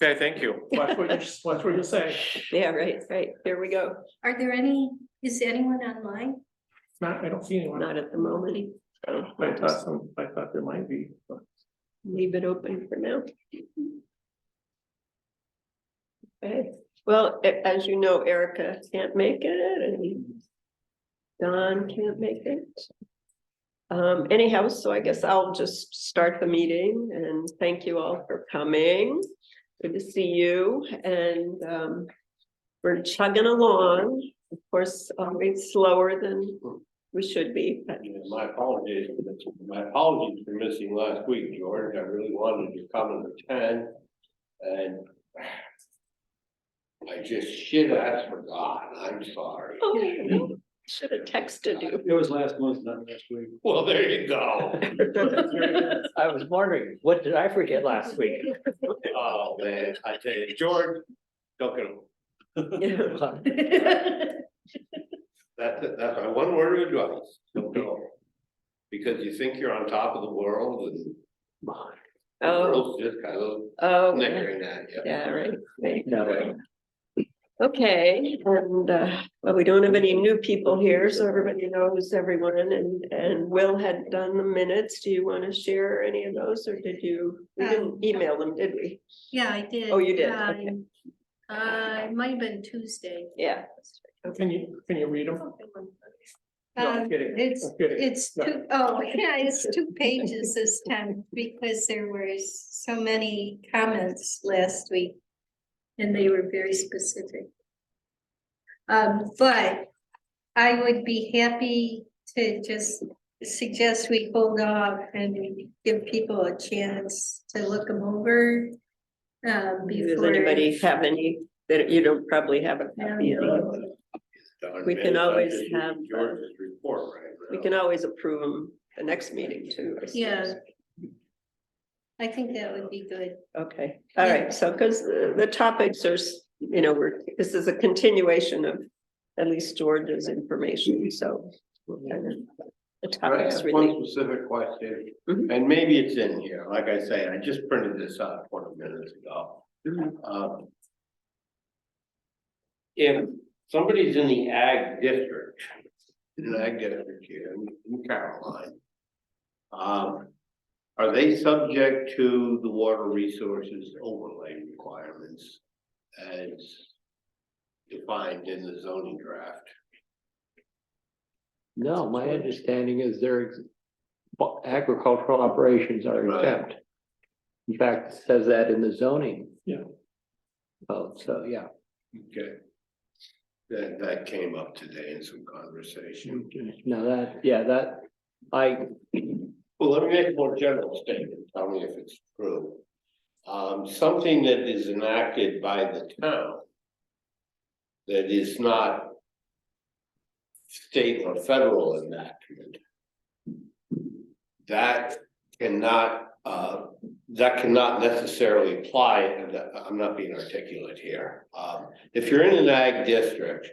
Okay, thank you. Watch what you say. Yeah, right, here we go. Are there any, is anyone online? Not, I don't see anyone. Not at the moment. So I thought there might be, but leave it open for now. Okay, well, as you know, Erica can't make it and Don can't make it. Anyhow, so I guess I'll just start the meeting and thank you all for coming. Good to see you, and we're chugging along, of course, always slower than we should be, but My apologies for missing last week, George. I really wanted to come and attend. And I just shit ass forgot. I'm sorry. oh, should have texted you. It was last month, not last week. Well, there you go. I was wondering, what did I forget last week? Oh, man, I tell you, George, don't get that's my one word of advice. Don't go. Because you think you're on top of the world and the Oh, world's just kind of oh, snickering at you. yeah, right. No, Okay, and well, we don't have any new people here, so everybody knows everyone, and Will had done the minutes. Do you want to share any of those, or did you? We didn't email them, did we? Yeah, I did. Oh, you did, okay. It might have been Tuesday. Yeah. can you read them? No, I'm kidding. It's, I'm kidding. it's No. two, oh, yeah, it's 2 pages this time because there were so many comments last week. And they were very specific. But I would be happy to just suggest we hold off and give people a chance to look them over. Does Before. anybody have any that you don't probably have a copy of? Darn We can minutes, I always just have, read George's report right now. We can always approve them the next meeting too. I suppose. Yeah. I think that would be good. Okay, all right, so because the topics are, you know, this is a continuation of at least George's information, so. we'll kind of- The Can I topics ask really, one specific question? Mhm. And maybe it's in here, like I say, I just printed this out 20 minutes ago. Mhm. If somebody's in the ag district, here in Caroline. Are they subject to the water resources overlay requirements as defined in the zoning draft? no, my understanding is their agricultural operations are Right. exempt. In fact, it says that in the zoning. Yeah. Oh, so, yeah. Okay. That came up today in some conversation. Now that, yeah, that, Well, let me make a more general statement, tell me if it's true. Something that is enacted by the town. That is not. State or federal enactment. That cannot necessarily apply, and I'm not being articulate here. If you're in an ag district.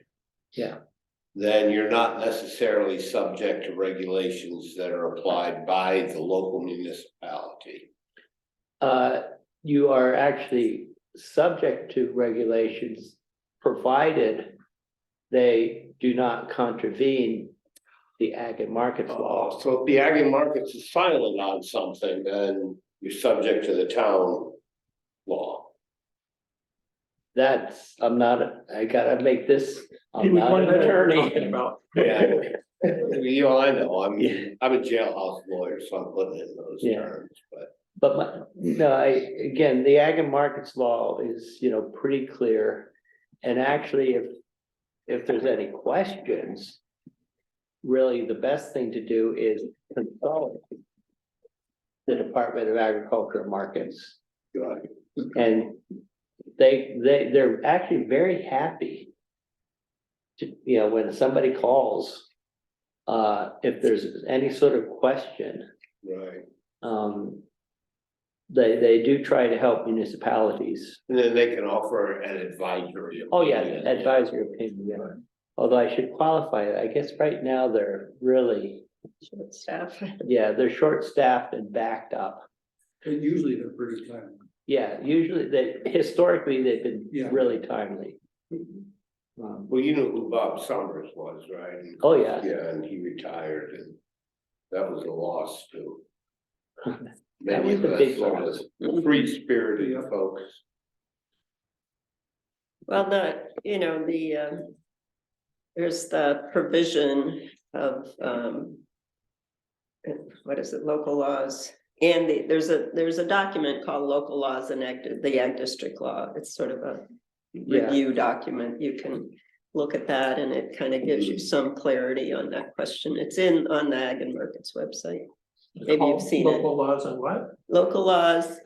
Yeah. Then you're not necessarily subject to regulations that are applied by the local municipality. you are actually subject to regulations provided they do not contravene the ag and markets law. So if the ag and markets is silent on something, then you're subject to the town law. That's, I gotta make this, He I'm was not wondering an what we're attorney. talking about. Yeah. You know, I know, I'm a jailhouse lawyer, so I'm putting it in those Yeah. terms, but. But again, the ag and markets law is, pretty clear. And actually, if there's any questions, really the best thing to do is consult the Department of Agriculture and Markets. Right. And they're actually very happy to, when somebody calls, if there's any sort of question, Right, they do try to help municipalities. and then they can offer an advisory. Oh, yeah, opinion. advisory opinion, yeah. Although I should qualify it, I guess right now they're really, short staff. yeah, they're short-staffed and backed up. And usually they're pretty kind. Yeah, usually historically, they've been Yeah. really timely. Well, you know who Bob Summers was, right? Oh, yeah. Yeah, and he retired and that was a loss too. That Many was of a us big sort loss. of free-spirited Yeah. folks. Well, there's the provision of, what is it, local laws? And there's a document called local laws and the ag district law. It's sort of a Yeah. review document. You can look at that and it kind of gives you some clarity on that question. It's on the Ag and Markets website. Maybe you've seen it. Local laws and what? Local laws.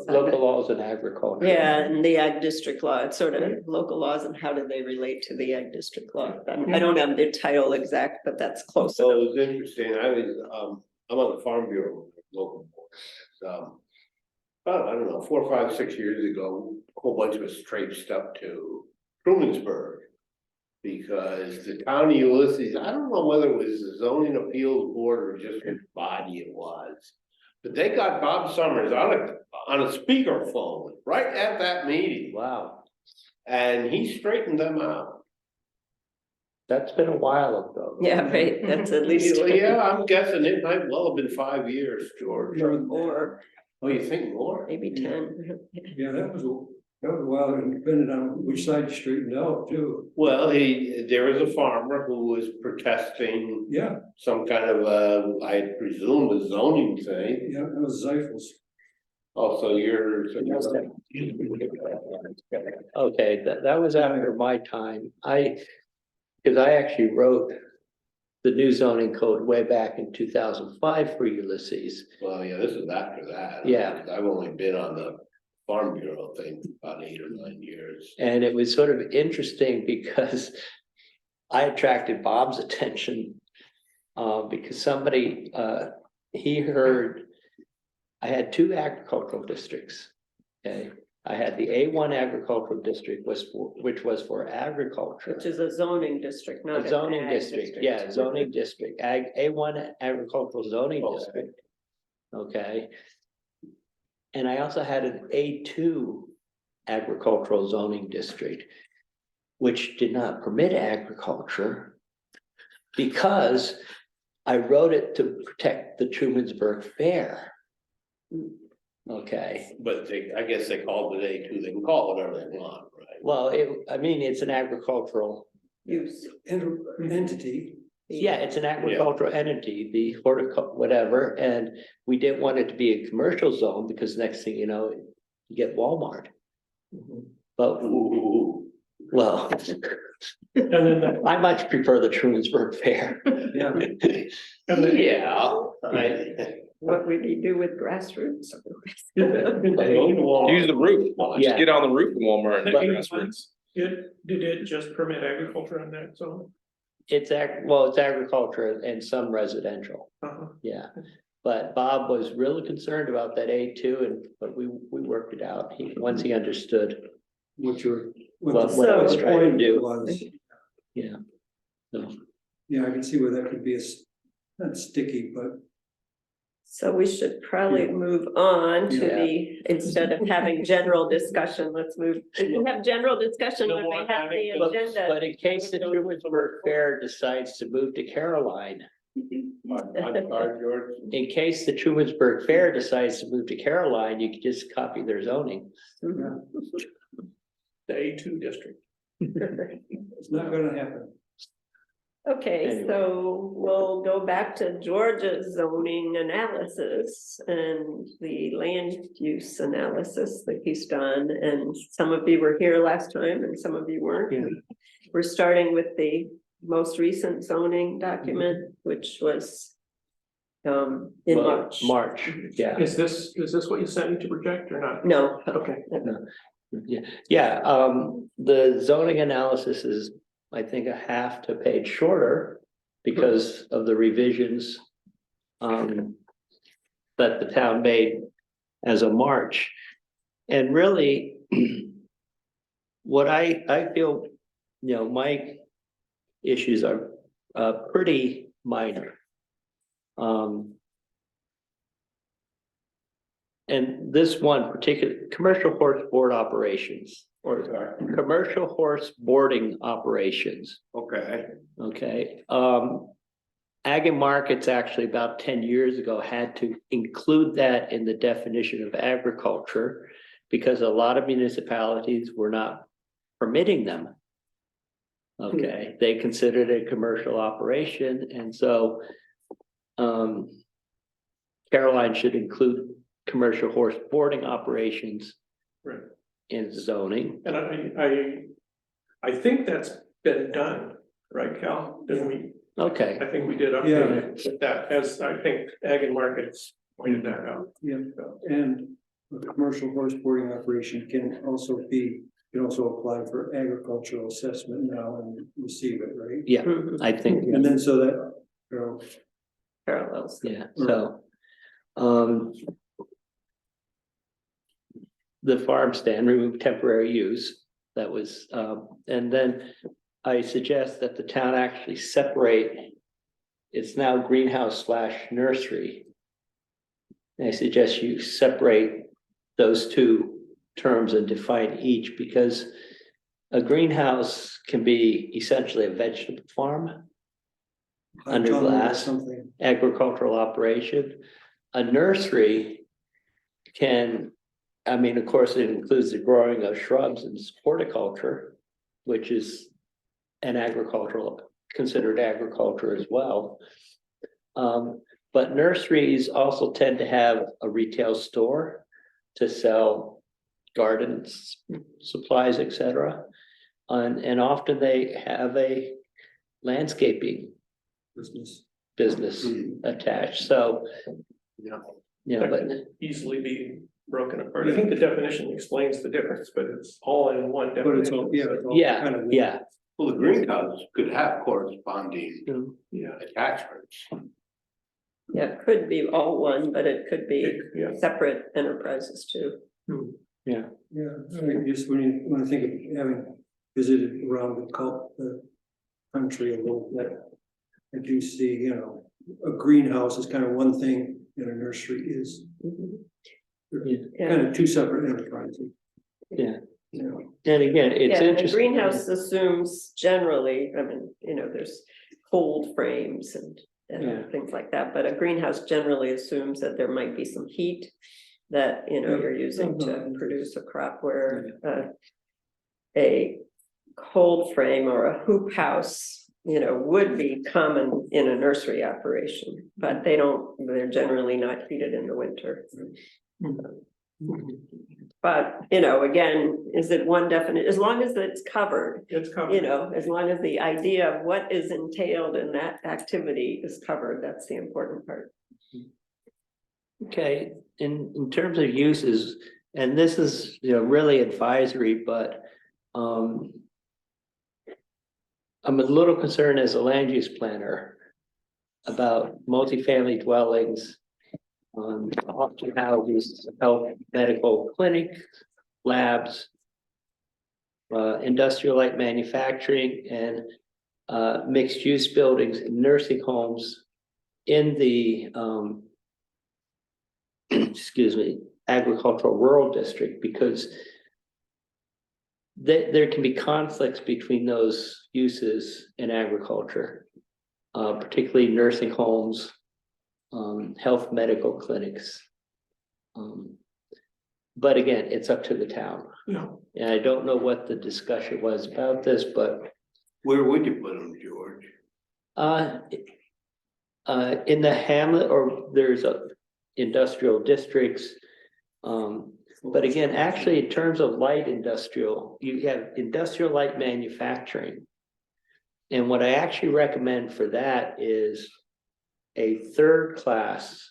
Local laws in agriculture. Yeah, and the ag district law, it's sort of local laws and how do they relate to the ag district law? I don't have the title exact, but that's close So enough. it was interesting, I'm on the Farm Bureau local board. I don't know, 4, 5, 6 years ago, a whole bunch of us traipsed up to Trumansburg. Because the town of Ulysses, I don't know whether it was the zoning appeals board or just which body it was. But they got Bob Summers on a speakerphone right at that meeting, Wow, and he straightened them out. that's been a while ago. Yeah, right, that's at least. Yeah, I'm guessing it might well have been 5 years, George. Or Oh, you think more? maybe 10. Yeah, that was a while, and depending on which side you straightened out too. Well, there was a farmer who was protesting Yeah, some kind of I presume a zoning thing. yeah, that was Zeifels. Also, Okay, that was after my time. Because I actually wrote the new zoning code way back in 2005 for Ulysses. well, yeah, this is after that. Yeah. I've only been on the Farm Bureau thing for about 8 or 9 years. And it was sort of interesting because I attracted Bob's attention. Because somebody, he heard, I had 2 agricultural districts. Okay, I had the A1 agricultural district which was for agriculture. Which is a zoning district, not A an zoning ag district, yeah, zoning district, A1 agricultural zoning Okay. district. Okay. And I also had an A2 agricultural zoning district, which did not permit agriculture because I wrote it to protect the Trumansburg Fair. Okay, But I guess they called it A2, they can call it whatever they want, right? well, it's an agricultural, use. Entity, yeah, it's an agricultural entity, the horticulture, whatever, and we didn't want it to be a commercial zone because next thing you know, you get Walmart. But, Ooh. well, And then, I much prefer the Trumansburg Fair. yeah. and then, Yeah. What would you do with grassroots? Use the roof, Yeah. just get on the roof in Walmart and But- grassroots. did it just permit agriculture on that zone? It's it's agriculture and some residential, Uh-huh. yeah. But Bob was really concerned about that A2 but we worked it out. Once he understood, What What the I was trying to point do. was, yeah. So, yeah, I can see where that could be not sticky, but So we should probably move on to Yeah. instead of having general discussion, let's move, if we have general discussion, No then we more have the having- agenda. But in case the Trumansburg Fair decides to move to Caroline, I'm sorry, George. in case the Trumansburg Fair decides to move to Caroline, you can just copy their zoning. The A2 district. it's not gonna happen. Okay, Anyway. so we'll go back to Georgia's zoning analysis and the land use analysis that he's done. And some of you were here last time and some of you Yeah. weren't. We're starting with the most recent zoning document, which was in Well, March. March, yeah. Is this what you sent me to project or not? No. Okay. Yeah, the zoning analysis is, I think, a half to page shorter because of the revisions that the town made as of March. And really, what I feel, my issues are pretty minor. And and this one particular, commercial horse board operations or commercial horse boarding operations, Okay, okay? Ag and Markets actually about 10 years ago had to include that in the definition of agriculture because a lot of municipalities were not permitting them. Okay, they considered it a commercial operation, and so Caroline should include commercial horse boarding operations Right. in zoning. And I think that's been done, right, Cal? Didn't we? Okay, I think we did update Yeah. it with that, as I think Ag and Markets pointed that out. Yeah, and a commercial horse boarding operation can also apply for agricultural assessment now and receive it, right? yeah, Mhm. I think, And then so that, you know, Parallels. yeah, so. The farm stand removed temporary use, that was, and then I suggest that the town actually separate. It's now greenhouse / nursery. And I suggest you separate those two terms and define each, because a greenhouse can be essentially a vegetable farm, under tunnel or glass. something. agricultural operation. A nursery can, I mean, of course, it includes the growing of shrubs and horticulture, which is an considered agriculture as well. But nurseries also tend to have a retail store to sell gardens, supplies, etc. And often they have a landscaping business attached, so. yeah. Yeah, That but can easily be broken apart. I think the definition explains the difference, but it's all in one But it's definition. all, yeah. it's all yeah, kind of- yeah. Well, the greenhouse could have corresponding Yeah. attachments. Yeah, it could be all one, but it could be Yeah. separate enterprises too. Yeah, I mean, just when I think of having visited around the country a little bit, I do see, you know, a greenhouse is kind of one thing and a nursery is Yeah. kind of two separate enterprises. Yeah. You know, And again, it's Yeah, and a interesting. greenhouse assumes generally, I mean, you know, there's cold frames and Yeah. things like that, but a greenhouse generally assumes that there might be some heat that, you know, Yeah. you're using to Mhm. produce a crop where a cold frame or a hoop house, you know, would be common in a nursery operation, but they're generally not heated in the winter. But, you know, again, is it one definite, as long as it's covered, It's covered. you know, as long as the idea of what is entailed in that activity is covered, that's the important part. Okay, in terms of uses, and this is, you know, really advisory, but I'm a little concerned as a land use planner about multifamily dwellings, auction houses, health, medical clinic, labs, industrial light manufacturing and mixed use buildings and nursing homes in the excuse me, agricultural rural district, because there can be conflicts between those uses in agriculture, particularly nursing homes, health medical clinics. But again, it's up to the town. Yeah. And I don't know what the discussion was about this, but Where would you put them, George? in the hamlet, or there's industrial districts. But again, actually, in terms of light industrial, you have industrial light manufacturing. And what I actually recommend for that is a third class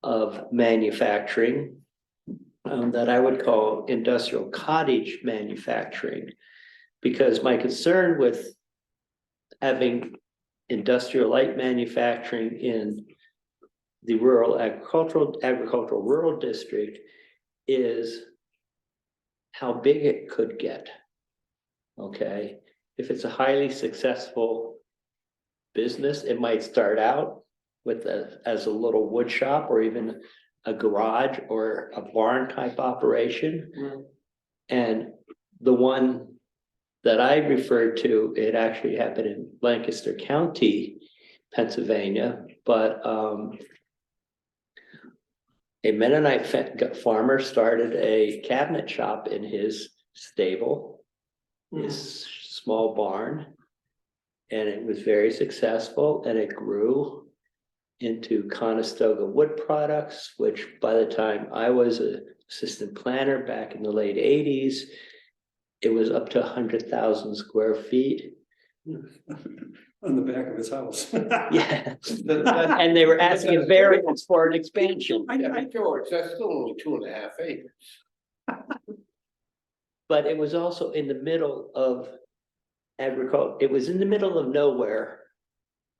of manufacturing that I would call industrial cottage manufacturing. Because my concern with having industrial light manufacturing in the rural agricultural rural district is how big it could get. Okay, if it's a highly successful business, it might start out with as a little wood shop or even a garage or a barn type operation. Mm. And the one that I referred to, it actually happened in Lancaster County, Pennsylvania, but a Mennonite farmer started a cabinet shop in his stable, his small barn. And it was very successful, and it grew into Conestoga Wood Products, which by the time I was an assistant planner back in the late 80s, it was up to 100,000 square feet. On the back of his house. Yeah, and they were asking a variance for an expansion. Yeah, George, that's still only 2.5 acres. But it was also in the middle of agriculture. It was in the middle of nowhere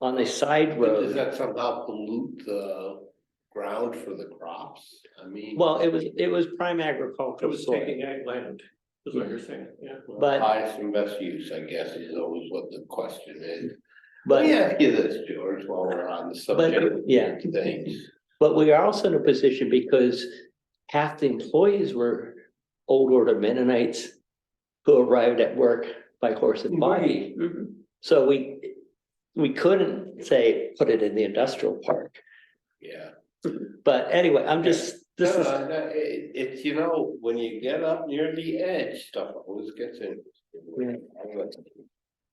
on a side But does road. that somehow pollute the ground for the crops? I mean. Well, it was prime It agricultural was soil. taking ag land, is what you're saying, yeah. but- Highest and best use, I guess, is always what the question is. But Let me ask you this, George, while we're on the subject of yeah. things. But we are also in a position because half the employees were old order Mennonites who arrived at work by horse and buggy. Mhm. So we couldn't say, put it in the industrial park. Yeah. But anyway, I'm just, this is, It's, you know, when you get up near the edge, stuff always gets Yeah. interesting.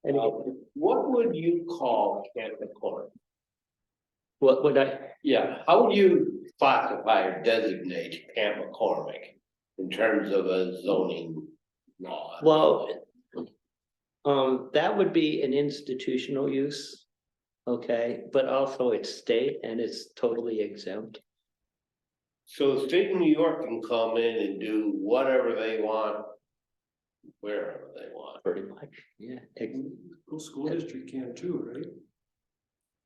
anyway, What would you call Camp McCormick? what would I, Yeah, how would you classify or designate Camp McCormick in terms of a zoning law? well, that would be an institutional use. Okay, but also it's state and it's totally exempt. So the state of New York can come in and do whatever they want, wherever they want. Pretty much, yeah. Well, school district can too, right?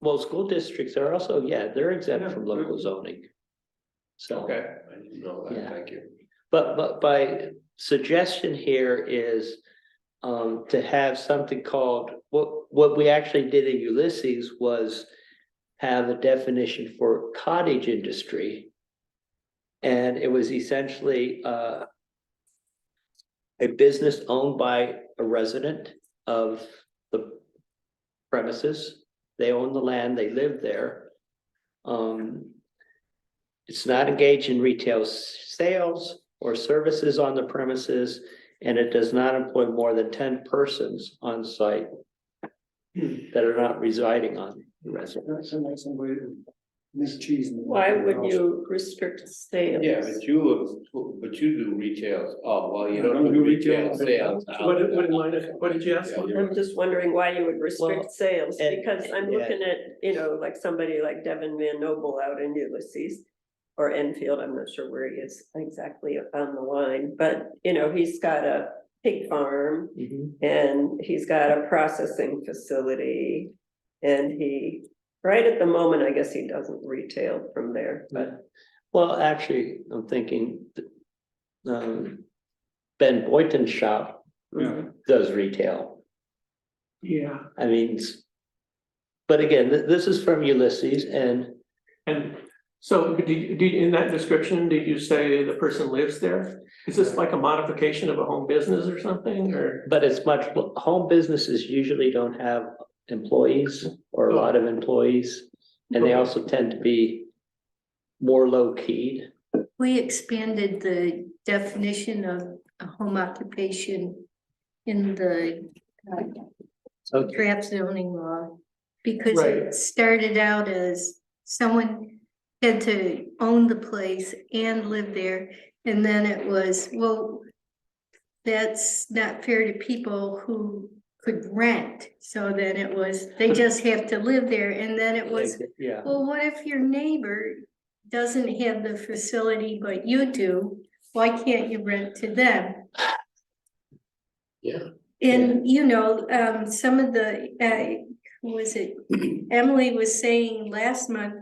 Well, school districts are also, yeah, they're exempt Yeah, from local they're- zoning. So. Okay, I didn't know that, Yeah. thank you. But my suggestion here is to have something called, what we actually did in Ulysses was have a definition for cottage industry. And it was essentially a business owned by a resident of the premises. They own the land, they live there. It's not engaged in retail sales or services on the premises, and it does not employ more than 10 persons on site that are not residing on the residence. That's like somebody to make cheese. in the Why would house. you restrict sales? Yeah, but you do retail, oh, well, you I don't do retail sales. what did you ask? Yeah, you're I'm just wondering why you would restrict Well, sales, and- because I'm yeah. looking at, you know, like somebody like Devin Van Noble out in Ulysses. Or Enfield, I'm not sure where he is exactly on the line, but you know, he's got a pig farm Mhm. and he's got a processing facility. And he, right at the moment, I guess he doesn't retail from there, but Well, actually, I'm thinking, Ben Boynton's shop Yeah. does retail. Yeah, I mean, but again, this is from Ulysses and and so in that description, did you say the person lives there? Is this like a modification of a home business or something, or? but it's much, home businesses usually don't have employees or a lot of employees. And they also tend to be more low keyed. We expanded the definition of a home occupation in the Okay. draft zoning law. Because Right. it started out as someone had to own the place and live there. And then it was, well, that's not fair to people who could rent. So then it was, they just have to live there. And then it was, Yeah, well, what if your neighbor doesn't have the facility, but you do? Why can't you rent to them? Yeah. And, you know, some of the, who was it? Emily was saying last month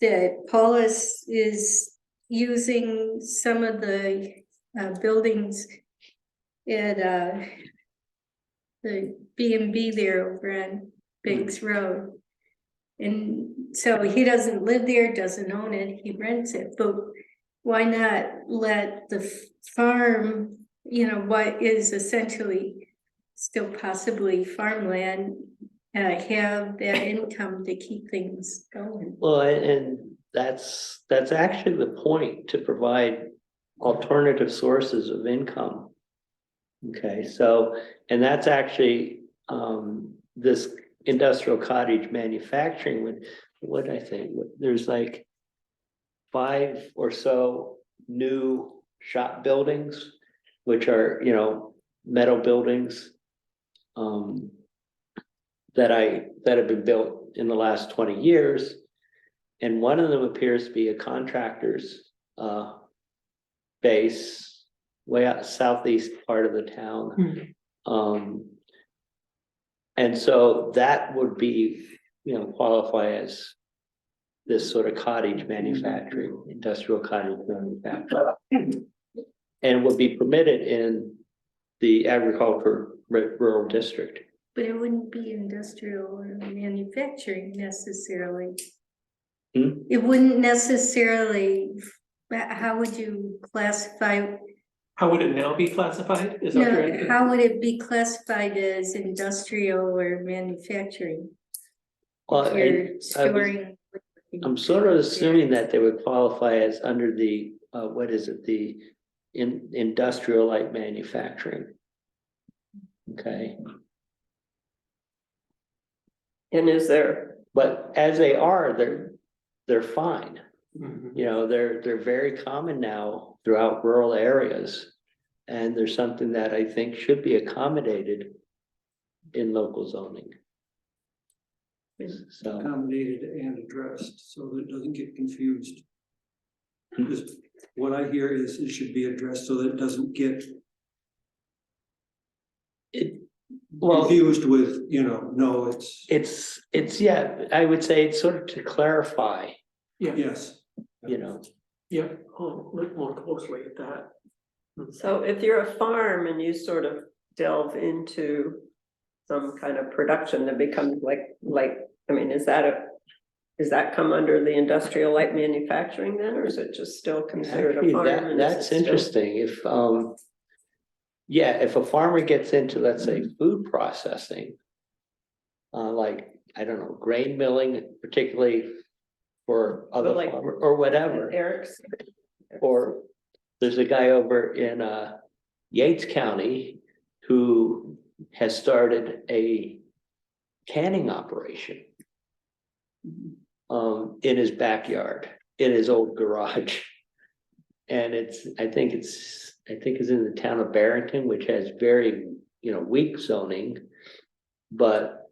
that Paulus is using some of the buildings at the B&B there over on Banks Road. And so he doesn't live there, doesn't own it, he rents it, but why not let the farm, you know, what is essentially still possibly farmland, have that income to keep things going? Well, and that's actually the point, to provide alternative sources of income. Okay, so, and that's actually, this industrial cottage manufacturing would, what I think, there's like 5 or so new shop buildings, which are, you know, metal buildings. That have been built in the last 20 years. And one of them appears to be a contractor's base way out southeast part of the town. And so that would be, you know, qualify as this sort of cottage manufacturing, industrial cottage manufacturing. And would be permitted in the agriculture rural district. But it wouldn't be industrial or manufacturing necessarily. Hmm? It wouldn't necessarily, how would you classify, How would it now be classified? Is that what you're no, asking? how would it be classified as industrial or manufacturing? Well, If you're storing. I'm sort of assuming that they would qualify as under the, what is it, the industrial light manufacturing. Okay, And is there, but as they are, they're fine. Mhm. You know, they're very common now throughout rural areas. And there's something that I think should be accommodated in local zoning. So, Accommodated and addressed, so that it doesn't get confused. Because what I hear is it should be addressed so that it doesn't get well, confused with, you know, no, it's, yeah, I would say it's sort of to clarify, yes. you know. Yeah, I'll look more closely at that. so if you're a farm and you sort of delve into some kind of production that becomes like, I mean, does that come under the industrial light manufacturing then, or is it just still considered a Actually, farm? and is it that's still- interesting. If, yeah, if a farmer gets into, let's say, food processing, like, I don't know, grain milling, particularly for other like- farmer or whatever, Eric's. or there's a guy over in Yates County who has started a canning operation in his backyard, in his old garage. And I think it's in the town of Barrington, which has very, you know, weak zoning. But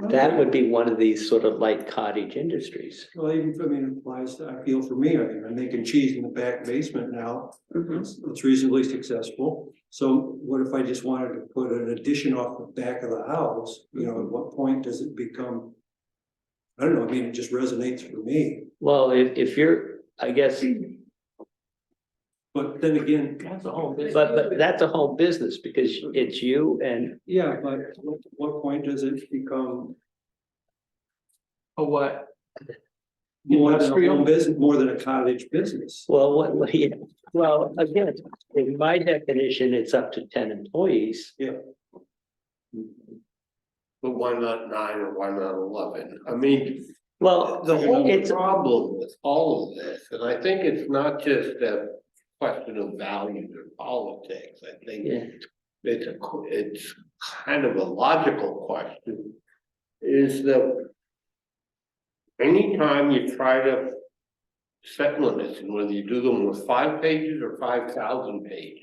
that would be one of these sort of light cottage industries. Well, even, I mean, it applies, I feel for me, I mean, I'm making cheese in the back basement now. Mhm. It's reasonably successful. So what if I just wanted to put an addition off the back of the house? You know, at what point does it become? I don't know, I mean, it just resonates for me. Well, if you're, I guess, But then again, That's a whole business. but that's a whole business because it's you and, yeah, but at what point does it become A what? more than a Industrial? home business, more than a cottage business? well, yeah, well, again, in my definition, it's up to 10 employees. Yeah. But why not 9 or why not 11? I mean, Well, the whole it's, problem with all of this, and I think it's not just a question of values or politics, I think yeah, it's kind of a logical question. Is that anytime you try to set limits, and whether you do them with 5 pages or 5,000 pages,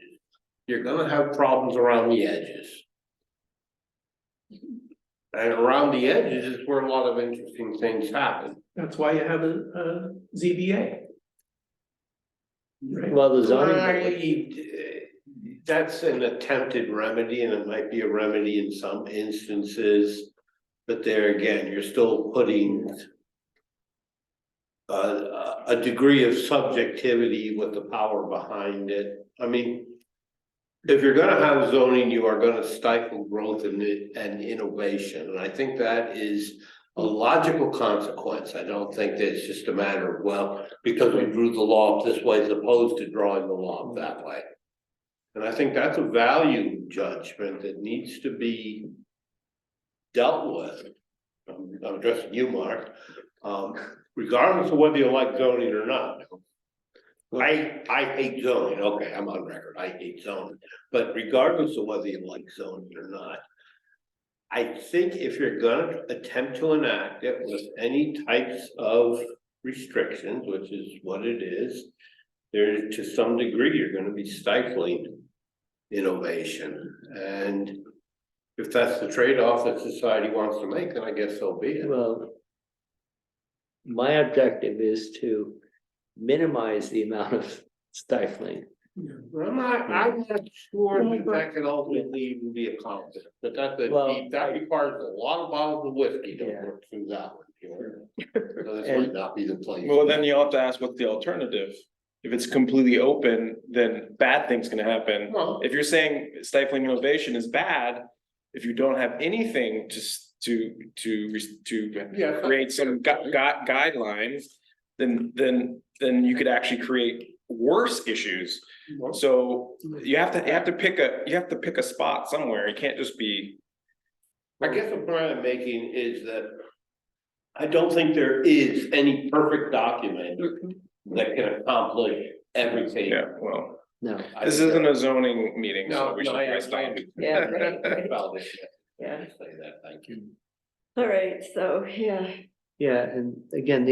you're gonna have problems around the edges. And around the edges is where a lot of interesting things happen. That's why you have a ZBA. Right? well, the zoning, That's an attempted remedy, and it might be a remedy in some instances. But there again, you're still putting a degree of subjectivity with the power behind it. I mean, if you're gonna have zoning, you are gonna stifle growth and innovation, and I think that is a logical consequence. I don't think that it's just a matter of, well, because we drew the law up this way as opposed to drawing the law up that way. And I think that's a value judgment that needs to be dealt with. I'm addressing you, Mark, regardless of whether you like zoning or not. I hate zoning, okay, I'm on record, I hate zoning, but regardless of whether you like zoning or not. I think if you're gonna attempt to enact it with any types of restrictions, which is what it is. There, to some degree, you're gonna be stifling innovation, and if that's the trade-off that society wants to make, then I guess so be it. Well, my objective is to minimize the amount of stifling. I'm not sure that can ultimately even be accomplished, but Well, that requires a lot of bottles of whiskey to Yeah. work through that one. So this And- might not be the place. Well, then you'll have to ask what's the alternative? If it's completely open, then bad things can happen. Well, If you're saying stifling innovation is bad, if you don't have anything to yeah, create some guidelines, then you could actually create worse issues. So you have to pick a spot somewhere. You can't just be. I guess the point I'm making is that I don't think there is any perfect document that can accomplish everything. Yeah, well, No, this isn't a zoning meeting, so No, we no, should I probably stop. understand. Yeah, right, right. Well, this- Yeah. Say that, thank you. All right, so, yeah, yeah, and again,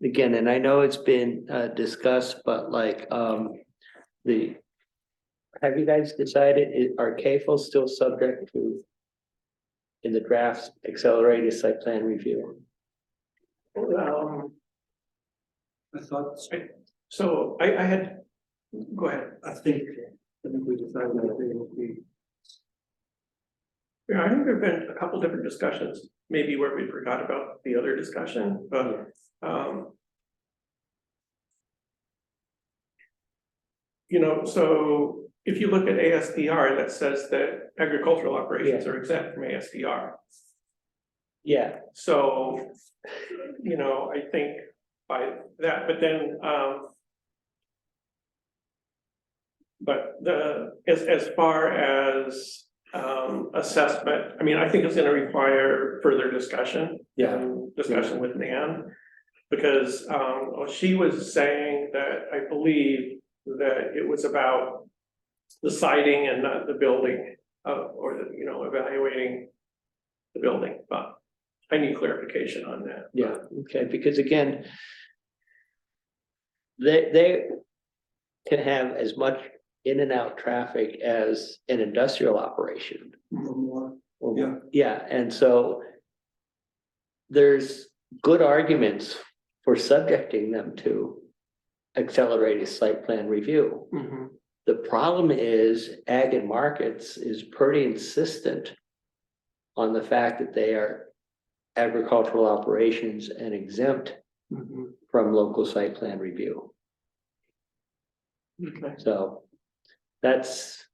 again, and I know it's been discussed, but like, have you guys decided, are CAFO still subject to in the draft accelerated site plan review? I thought, So I had, go ahead. I think we decided that they would be. Yeah, I think there've been a couple different discussions, maybe where we forgot about the other discussion, but, you know, so if you look at ASDR, that says that agricultural operations are exempt from ASDR. Yeah, So, you know, I think by that, but then, but as far as, assessment, I mean, I think it's gonna require further discussion. Yeah. and Discussion with Nan, because, she was saying that, I believe that it was about the siding and not the building, or the, you know, evaluating the building, but I need clarification on that. yeah, okay, because again, they can have as much in and out traffic as an industrial operation. Or more. Or- Yeah. Yeah, and so there's good arguments for subjecting them to accelerated site plan review. Mhm. The problem is Ag and Markets is pretty insistent on the fact that they are agricultural operations and exempt Mhm. from local site plan review. Okay. So that's,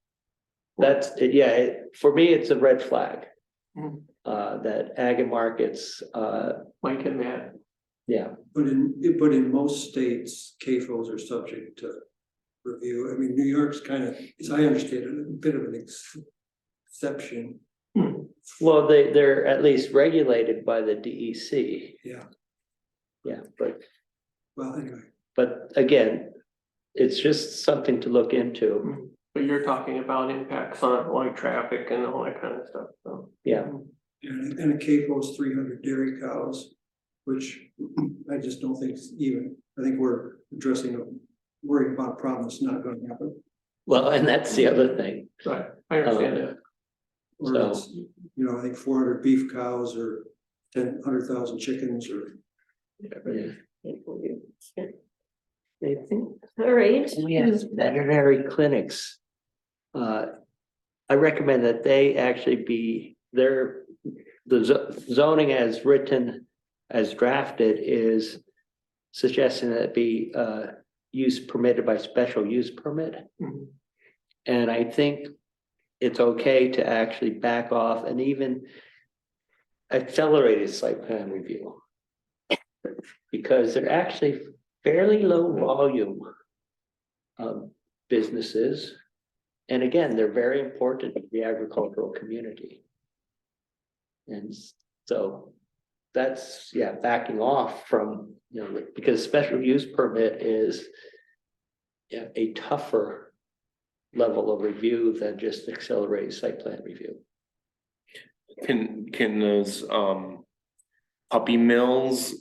for me, it's a red flag. Mhm. That Ag and Markets, Mike and Matt, yeah, But in most states, CAFOs are subject to review. I mean, New York's kind of, as I understand it, a bit of an exception. well, they're at least regulated by the DEC. Yeah. Yeah, Well, anyway, but again, it's just something to look into, but you're talking about impacts on like traffic and all that kind of stuff, so. yeah. and a CAFO's 300 dairy cows, which I just don't think is even, I think we're worrying about a problem that's not gonna happen. Well, and that's the other thing, Right, I understand that. Or So- it's, you know, I think 400 beef cows or 100,000 chickens or. yeah. all right. We have veterinary clinics. I recommend that they actually be, the zoning as written, as drafted is suggesting that it be, use permitted by special use permit. Mhm. And I think it's okay to actually back off and even accelerated site plan review. Because they're actually fairly low volume businesses. And again, they're very important to the agricultural community. And so that's, yeah, backing off from, you know, because special use permit is yeah, a tougher level of review than just accelerated site plan review. Can those puppy mills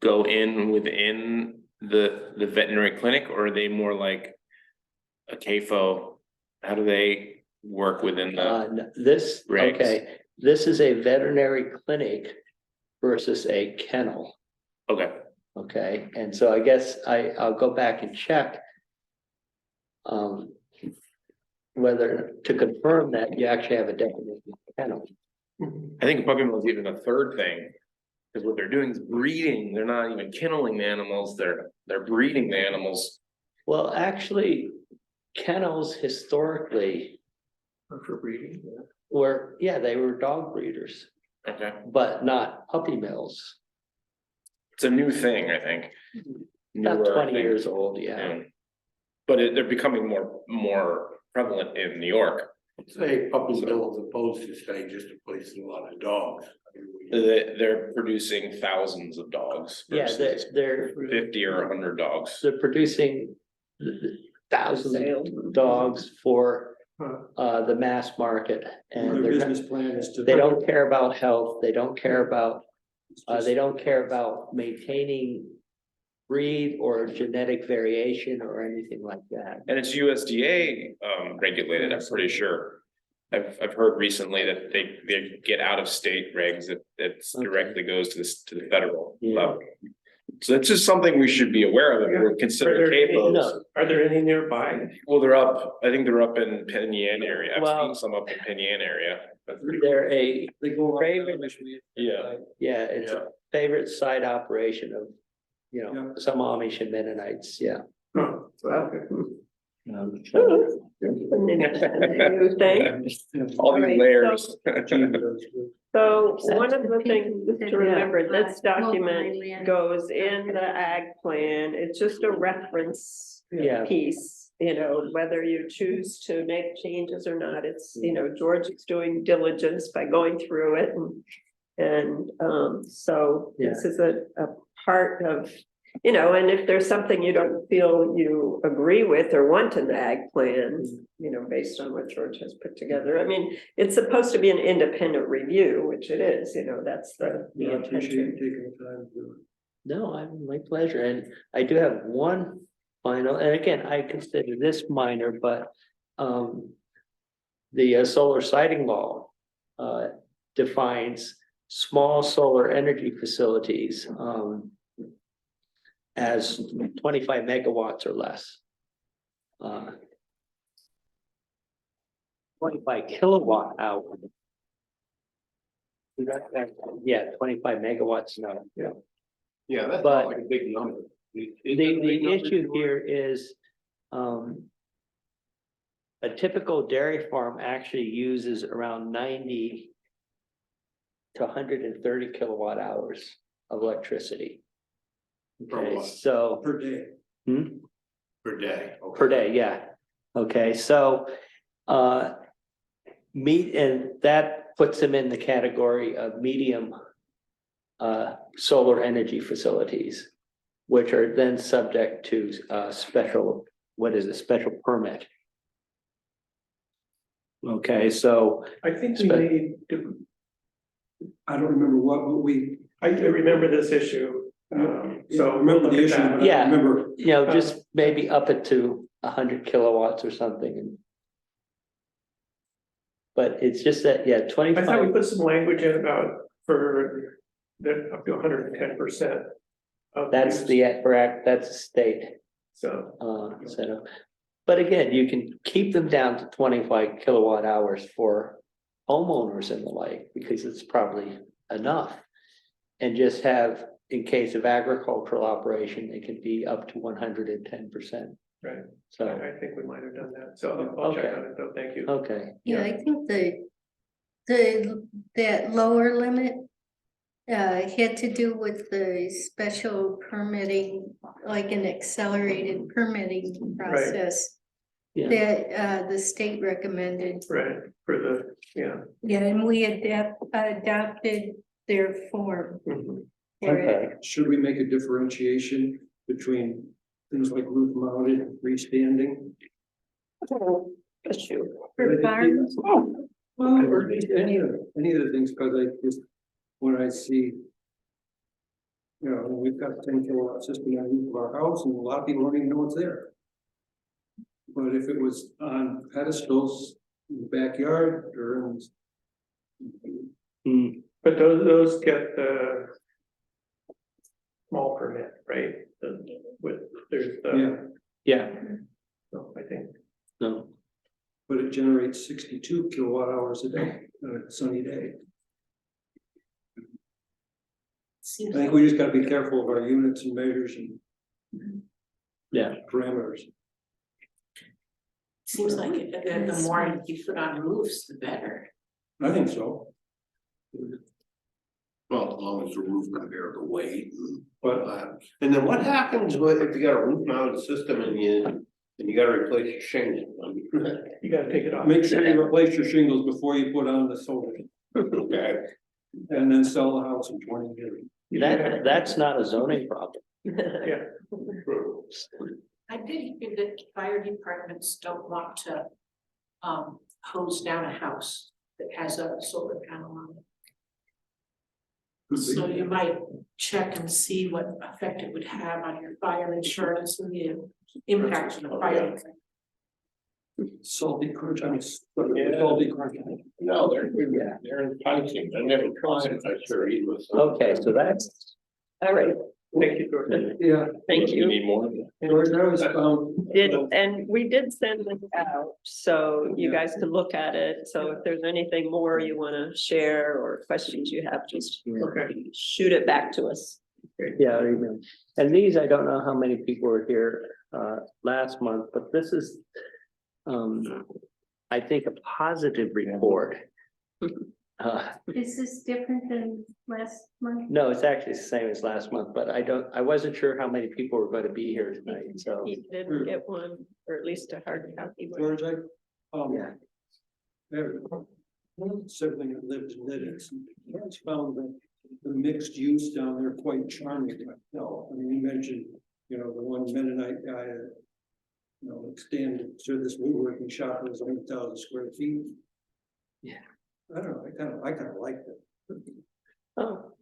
go in within the veterinary clinic, or are they more like a CAFO? How do they work within the, This, regs. okay, this is a veterinary clinic versus a kennel. okay, Okay, and so I guess I'll go back and check. Whether to confirm that you actually have a definition of kennel. I think a puppy mill is even a third thing. Cause what they're doing is breeding, they're not even kenneling the animals, they're breeding the animals. Well, actually, kennels historically For breeding, yeah. were, yeah, they were dog breeders, Okay, but not puppy mills. it's a new thing, I think. About Newer 20 thing. years old, yeah. Yeah. But they're becoming more prevalent in New York. Say puppy mill as opposed to say just a place with a lot of dogs. They're producing thousands of dogs Yeah, versus they're 50 or 100 dogs. they're producing thousands of dogs for the mass market. And Their they're not, business plan is to. they don't care about health, they don't care about they don't care about maintaining breed or genetic variation or anything like that. And it's USDA regulated, I'm pretty sure. I've heard recently that they get out of state regs that Okay. directly goes to the federal Yeah. level. So it's just something we should be aware of if we're considering Are there any- CAFOs. No. Are there any nearby? Well, they're up, I think they're up in Penn Yan area. I've Well- seen some up in Penn Yan area. They're a, They go. around Favorite- Michigan. Yeah. yeah, it's a favorite side operation of, you know, Yeah. some Amish and Mennonites, yeah. Huh, well, Um, New thing. All Alright, these layers. So So one of the the things people to that remember, have, this document multi-land. goes in the ag plan, it's just a reference Yeah. piece. You know, whether you choose to make changes or not, it's, you know, George is doing diligence by going through it and so this is a part of, you know, and if there's something you don't feel you agree with or want in the ag plan, you know, based on what George has put together, I mean, it's supposed to be an independent review, which it is, you know, that's the Yeah, I appreciate you intention. taking the time to do it. No, my pleasure, and I do have one final, and again, I consider this minor, but the solar siting law defines small solar energy facilities as 25 megawatts or less. 25 kilowatt hour. Yeah, 25 megawatts, no. Yeah, that's But- not like a big number. The issue here is, a typical dairy farm actually uses around 90 to 130 kilowatt hours of electricity. Per Okay, what? so, Per day. Per day. Okay. per day, yeah. Okay, so, and that puts them in the category of medium solar energy facilities, which are then subject to special, what is it, special permit. Okay, so, I think we need to, I don't remember what we. I remember this issue, so. I remember we'll the look issue, at but that. Yeah. I remember. you know, just maybe up it to 100 kilowatts or something. And but it's just that, yeah, I thought we 25, put some language in about for the up to 110%. that's the, that's the state So, setup. But again, you can keep them down to 25 kilowatt hours for homeowners and the like, because it's probably enough. And just have, in case of agricultural operation, they can be up to 110%. Right. So, I think we might have done that, so I'll check Okay. on it though, thank you. okay, Yeah, I think that lower limit had to do with the special permitting, like an accelerated permitting process yeah, that the state recommended. Right, for the, yeah. Yeah, and we adopted their form. Mhm. for it. okay. Should we make a differentiation between things like roof mounted and freestanding? Issue. For farms, Well, or just any of the things, because I just, when I see. You know, we've got a 10 kilowatt system on the roof of our house and a lot of people don't even know it's there. But if it was on pedestals in the backyard or in. But those get the small permit, right? There's the, Yeah, so I think, no, But it generates 62 kilowatt hours a day on a sunny day. I think we just gotta be careful of our units and measures and yeah, parameters. Seems like the more you put on roofs, the better. I think so. Well, as long as the roof can bear the weight But and then what happens if you got a roof mounted system and you gotta replace your shingles? you gotta take it off. make sure you replace your shingles before you put on the solar Okay. and then sell the house in 20 years. that's not a zoning problem. Yeah, I did hear that fire departments don't want to hose down a house that has a solar panel on it. So you might check and see what effect it would have on your fire insurance and the impact on the fire. Salty crunch, I mean, salty crunch. No, they're enticing. I never tried it. I sure eat with. Okay, so that's, All right, thank you, George. Yeah. thank you. Need more? George, I was, And we did send this out, so you guys can look at it. So if there's anything more you wanna share or questions you have, just Okay. shoot it back to us. yeah, I remember. And these, I don't know how many people were here last month, but this is I think a positive report. is this different than last month? No, it's actually the same as last month, but I wasn't sure how many people were going to be here tonight, so. He didn't get one, or at least a hard copy. one. George, I, Yeah. there, one sibling that lived in Lidditz, I just found the mixed use down there quite charming. No, I mean, you mentioned, you know, the one Mennonite guy, you know, extended, so this woodworking shop was 100,000 square feet. Yeah. I don't know, I kind of liked it. Oh,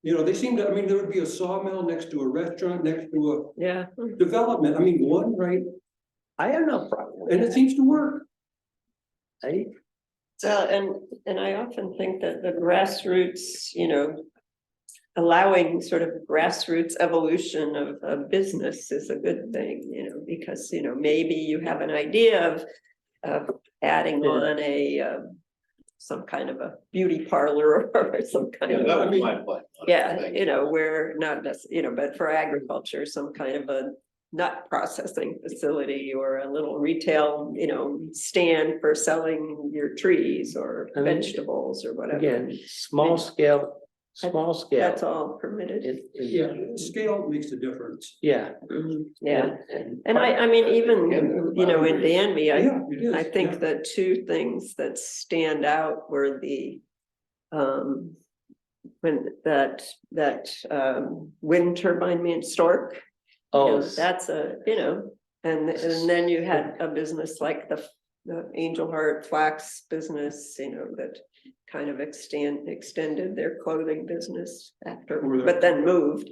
You know, they seem to, I mean, there would be a sawmill next to a restaurant, next to yeah. a development, I mean, one right, I have no problem. and it seems to work. So, and I often think that the grassroots, you know, allowing sort of grassroots evolution of a business is a good thing, you know, because, you know, maybe you have an idea of adding on some kind of a beauty parlor or some kind Yeah, of, that was my point. yeah, you know, where not necessarily, you know, but for agriculture, some kind of a nut processing facility or a little retail, you know, stand for selling your trees or I mean, vegetables or whatever. Again, small scale. That's all permitted. Yeah, scale makes a difference. Yeah. Yeah, and I mean, even, you know, in Danby, Yeah, it is. I think yeah. the two things that stand out were the when that wind turbine mean Stork. You know, Oh, that's a, you know, and then you had a business like the Angel Heart Flax business, you know, that kind of extended their clothing business after, Or their- but then moved.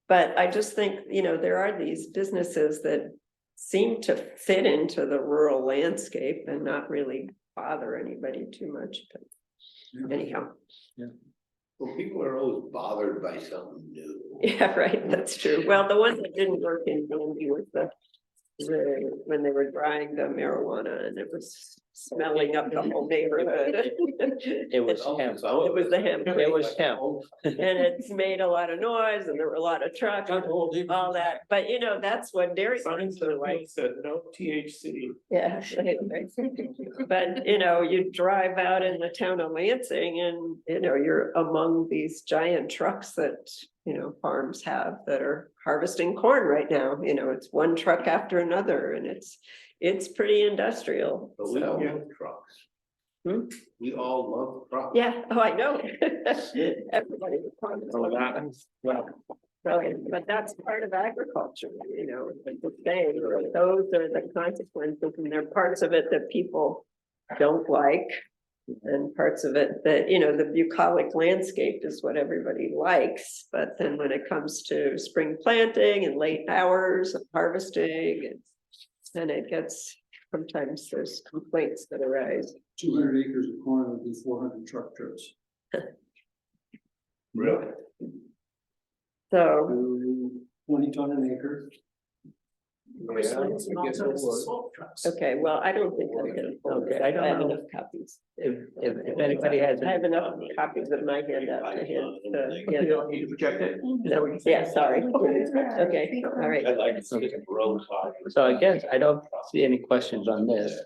But I just think, you know, there are these businesses that seem to fit into the rural landscape and not really bother anybody too much, but Yeah. anyhow. Well, people are always bothered by something new. Yeah, right, that's true. Well, the one that didn't work in Danby was when they were drying the marijuana and it was smelling up the whole neighborhood. It was hemp. It was the hemp. It was hemp. And it's made a lot of noise and there were a lot of trucks, all that, but you know, that's what dairy farms Signs are that like. said no THC. Yeah. But, you know, you drive out in the town of Lansing and, you know, you're among these giant trucks that, you know, farms have that are harvesting corn right now, you know, it's one truck after another and it's pretty industrial, But we all so. love trucks. Hmm? We all love trucks. Yeah, oh, I know. Everybody. Oh, that- Well, really, but that's part of agriculture, you know, like the saying, those are the consequences, and there are parts of it that people don't like. And parts of it that, you know, the bucolic landscape is what everybody likes, but then when it comes to spring planting and late hours of harvesting, and it gets, sometimes there's complaints that arise. 200 acres of corn would be 400 truck trips. Really? So, 20 ton an acre. Salt trucks. okay, well, I don't think I'm gonna. Okay, I don't have know. enough copies. If anybody has. I have enough copies of my handout to hand. Need to project it? No, yeah, sorry. Okay, all right. I'd like to see a road side. So I guess I don't see any questions on this.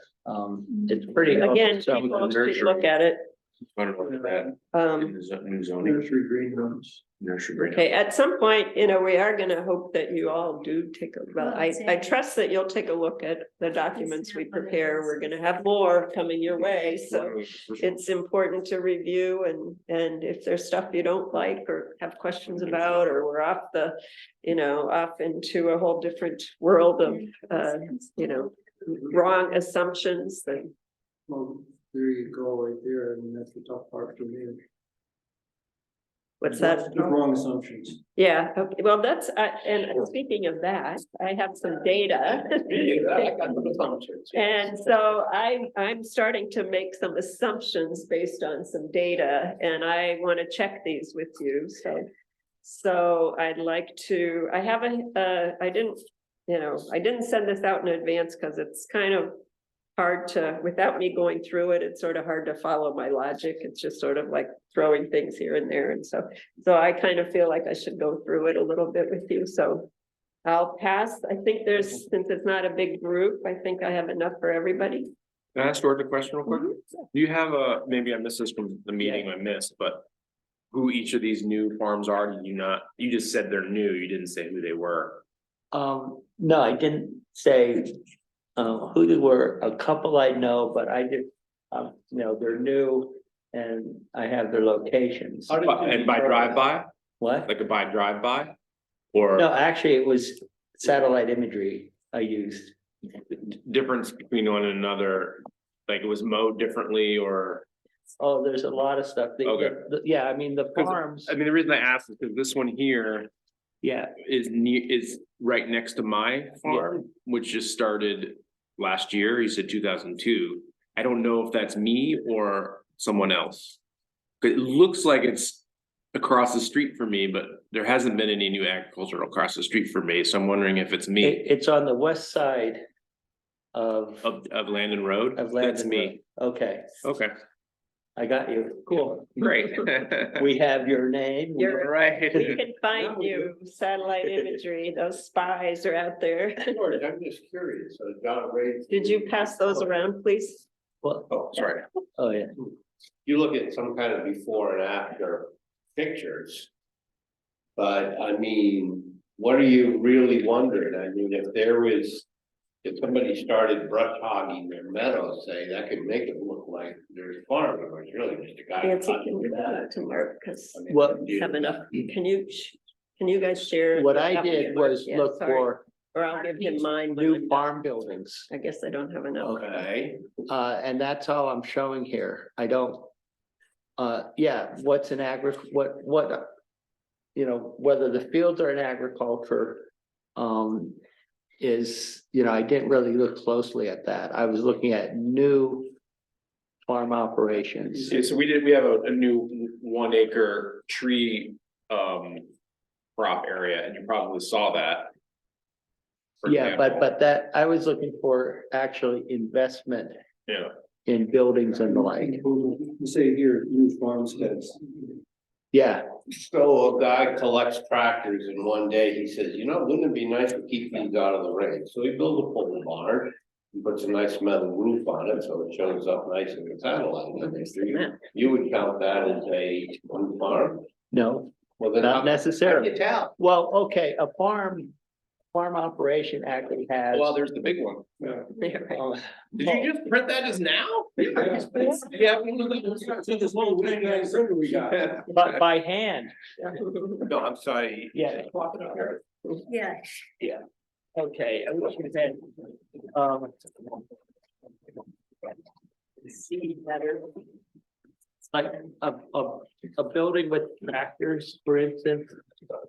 It's pretty. Again, so- people should look at it. I don't know what that, Um, in the new zoning, Nursery greenhouse. nursery. okay, at some point, you know, we are gonna hope that you all do take a, well, I trust that you'll take a look at the documents we prepare. We're gonna have more coming your way, so it's important to review and if there's stuff you don't like or have questions about, or we're off the, you know, off into a whole different world of, you know, wrong assumptions, then Well, there you go, right there, and that's the tough part for me. what's that? The wrong assumptions. Yeah, okay, well, that's, and speaking of that, I have some data. And so I'm starting to make some assumptions based on some data, and I want to check these with you, so. So I'd like to, I haven't, I didn't, you know, I didn't send this out in advance because it's kind of hard to, without me going through it, it's sort of hard to follow my logic. It's just sort of like throwing things here and there. And so I kind of feel like I should go through it a little bit with you. So I'll pass. I think there's, since it's not a big group, I think I have enough for everybody. Can I ask George a question real quick? Mhm. Do you have a, maybe I missed this from the meeting I missed, but who each of these new farms are? Did you not, you just said they're new, you didn't say who they were. No, I didn't say, who they were, a couple I know, but I did, you know, they're new and I have their locations. How did you And by determine drive-by, What? like a by drive-by? Or No, actually, it was satellite imagery I used. difference between one and another, like it was mowed differently or? Oh, there's a lot of stuff. Okay. Yeah, I mean, the farms, I mean, the reason I asked is because this one here yeah, is right next to my farm, which just started last year. You said 2002. I don't know if that's me or someone else. But it looks like it's across the street from me, but there hasn't been any new agriculture across the street from me, so I'm wondering if it's me it's on the west side of of Landon Road. of That's Landon me. Road. Okay, Okay, I got you. Cool. great. We have your name. You're- Right. We can find you satellite imagery. Those spies are out there. George, I'm just curious, so John Ray. Did you pass those around, please? Well, Oh, sorry. oh, yeah. You look at some kind of before and after pictures. But I mean, what are you really wondering? I mean, if somebody started brush hogging their meadows, say, that could make it look like there's farming, but it's really just a guy. Nancy, cutting can you it give down. that to Mark, because I mean, What- you- have enough, can you guys share? What the I copy did of Mark? was Yeah, look sorry. for Or I'll give him mine. when new I'm done. farm buildings. I guess I don't have enough. Okay, And that's all I'm showing here. I don't. Yeah, what's an what? You know, whether the fields are in agriculture. Is, you know, I didn't really look closely at that. I was looking at new. Farm operations. Yeah, so we have a new 1 acre tree crop area, and you probably saw that. For Yeah, example. but that, I was looking for actually investment Yeah, in buildings and the like. You say here, new farmsteads. Yeah, So a guy collects tractors and one day he says, you know, wouldn't it be nice to keep these out of the rain? So he builds a pole barn. He puts a nice metal roof on it, so it shows up nice in the satellite imagery. You would count that as a one farm? no, Well, then not how can necessarily. you tell? Well, okay, a farm operation actually has. Well, there's the big one. Did you just print that as now? Yeah. See this little thing that we got. But by hand, No, I'm sorry. yeah, Yeah. okay, I wish we had. See better. Like a building with tractors, for instance,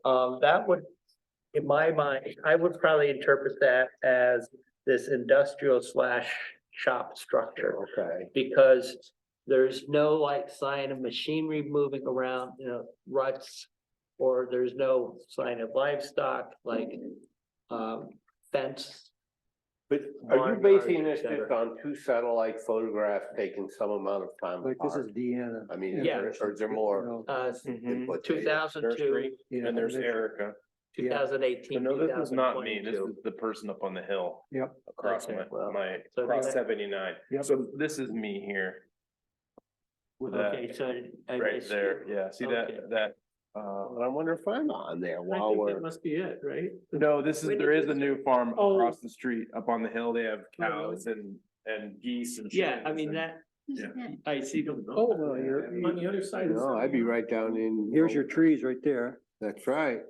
that would, in my mind, I would probably interpret that as this industrial / shop structure. Okay. Because there's no like sign of machinery moving around, ruts. Or there's no sign of livestock, like, fence. But are you barnyard, basing this et cetera. just on 2 satellite photographs taken some amount of time Like this is apart? Deanna. I mean, Yeah. or is there more? input Two data? thousand There's two, three, and there's Erica. 2018, So no, this is not me, this 2022. is the person up on the hill. Yep. Across Okay, well, my, so across that- 79. Yep. So this is me here. With that, Okay, so. I right missed there, you. yeah, see Okay. that, Well, I wonder if I'm on there I while think we're. that must be it, right? no, there is a new farm Oh. across the street, up on the hill, they have really? cows and geese and. Yeah, I chickens mean, and- that, Who's that? I see them. Oh, no, you're- on the other side. No, I'd be right down in. Here's your trees right there. That's right.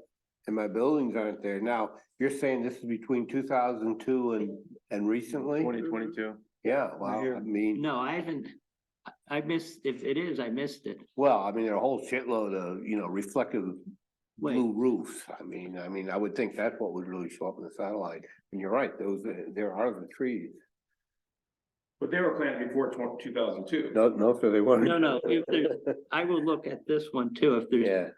And my buildings aren't there. Now, you're saying this is between 2002 and recently? 2022. Yeah, well, Here. I mean, No, I haven't, I missed, if it is, I missed it. well, I mean, there are a whole shitload of, reflective Wait, blue roofs. I mean, I would think that's what would really show up in the satellite. And you're right, there are the trees. But they were planted before 2002. No, so they weren't. no, if there's, I will look at this one too, if Yeah,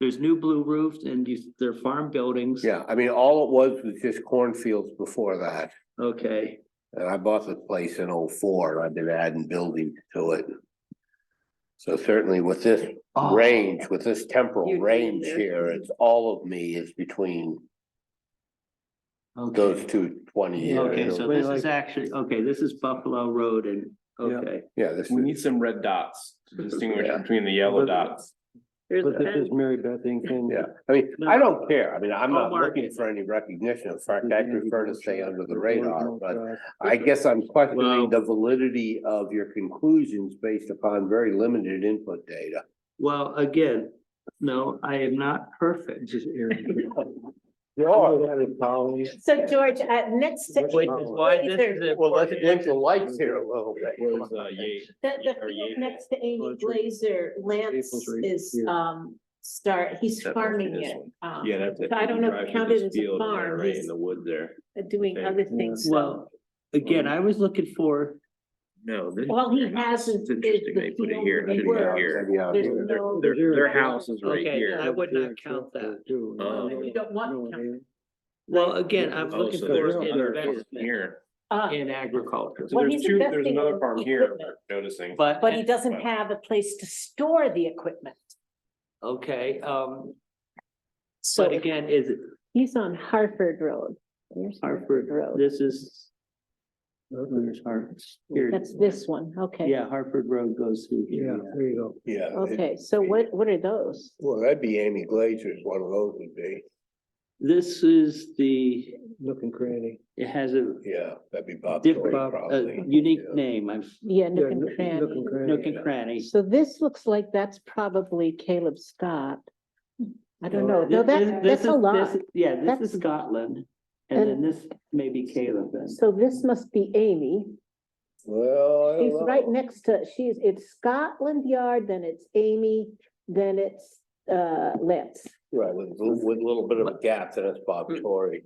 there's new blue roofs and they're farm buildings. yeah. I mean, all it was just cornfields before that. Okay, And I bought the place in '04 and I've been adding buildings to it. So certainly with this Oh. range, with this temporal You're range there. here, it's all of me is between those okay, two 20 years. okay, so this is actually, okay, this is Buffalo Road and, Yeah. okay. Yeah, this We is, need some red dots to distinguish Yeah. between the yellow But- dots. Here's the But this is fence. Mary Beth Incan. yeah, I mean, I don't care. I mean, I'm I'll not mark looking it. for any recognition. In fact, I prefer to stay under the radar, but Well, I guess I'm questioning Well- the validity of your conclusions based upon very limited input data. Well, again, no, I am not perfect. This is Aaron. So George, next to. Which is why this is a. Well, let's blink the lights here a little bit. Where's Yates? The or field Yates. next to Amy Well, it's right- Glazer, Lance April's right is, here. he's That must be farming this it. one. Yeah, that's it. So I don't You know if drive it through counted this as a field and they're farm, Right in he's the wood there. doing Okay. other things, so. Well, again, I was looking for, No, this. All he has is It's interesting the they put it field here, it where should he be works. here. Maybe out There's here. no. Their house is right okay, here. I would not count that. Oh. You don't want to count. Well, again, I'm Oh, looking so for there's an another investment here. in agriculture. So Well, there's he's two, there's investing another in farm here, equipment. I'm noticing. But, But he doesn't have a place to store the equipment. okay, So but again, is it he's on Hartford Road. There's Hartford, this is. There's Hartford. Here, That's this one, okay. yeah, Hartford Road goes through Yeah, here. there you go. Yeah. Okay, so what are those? Well, that'd be Amy Glazer's, one of those would be. This is the, Nook and cranny. it has a Yeah, that'd be Bob. different, Torrey, probably. unique Yeah. name, I've, Yeah, Nook Yeah, and Nook Cranny. and Cranny. Nook and Cranny. So this looks like that's probably Caleb Scott. I don't know, no, This that's a is- lot. this- Yeah, this That's- is Scotland, and then this may be Caleb then. So this must be Amy. Well, I don't She's know. right next to, it's Scotland Yard, then it's Amy, then it's Lance. Right, with a little bit of a gap, then it's Bob Torrey.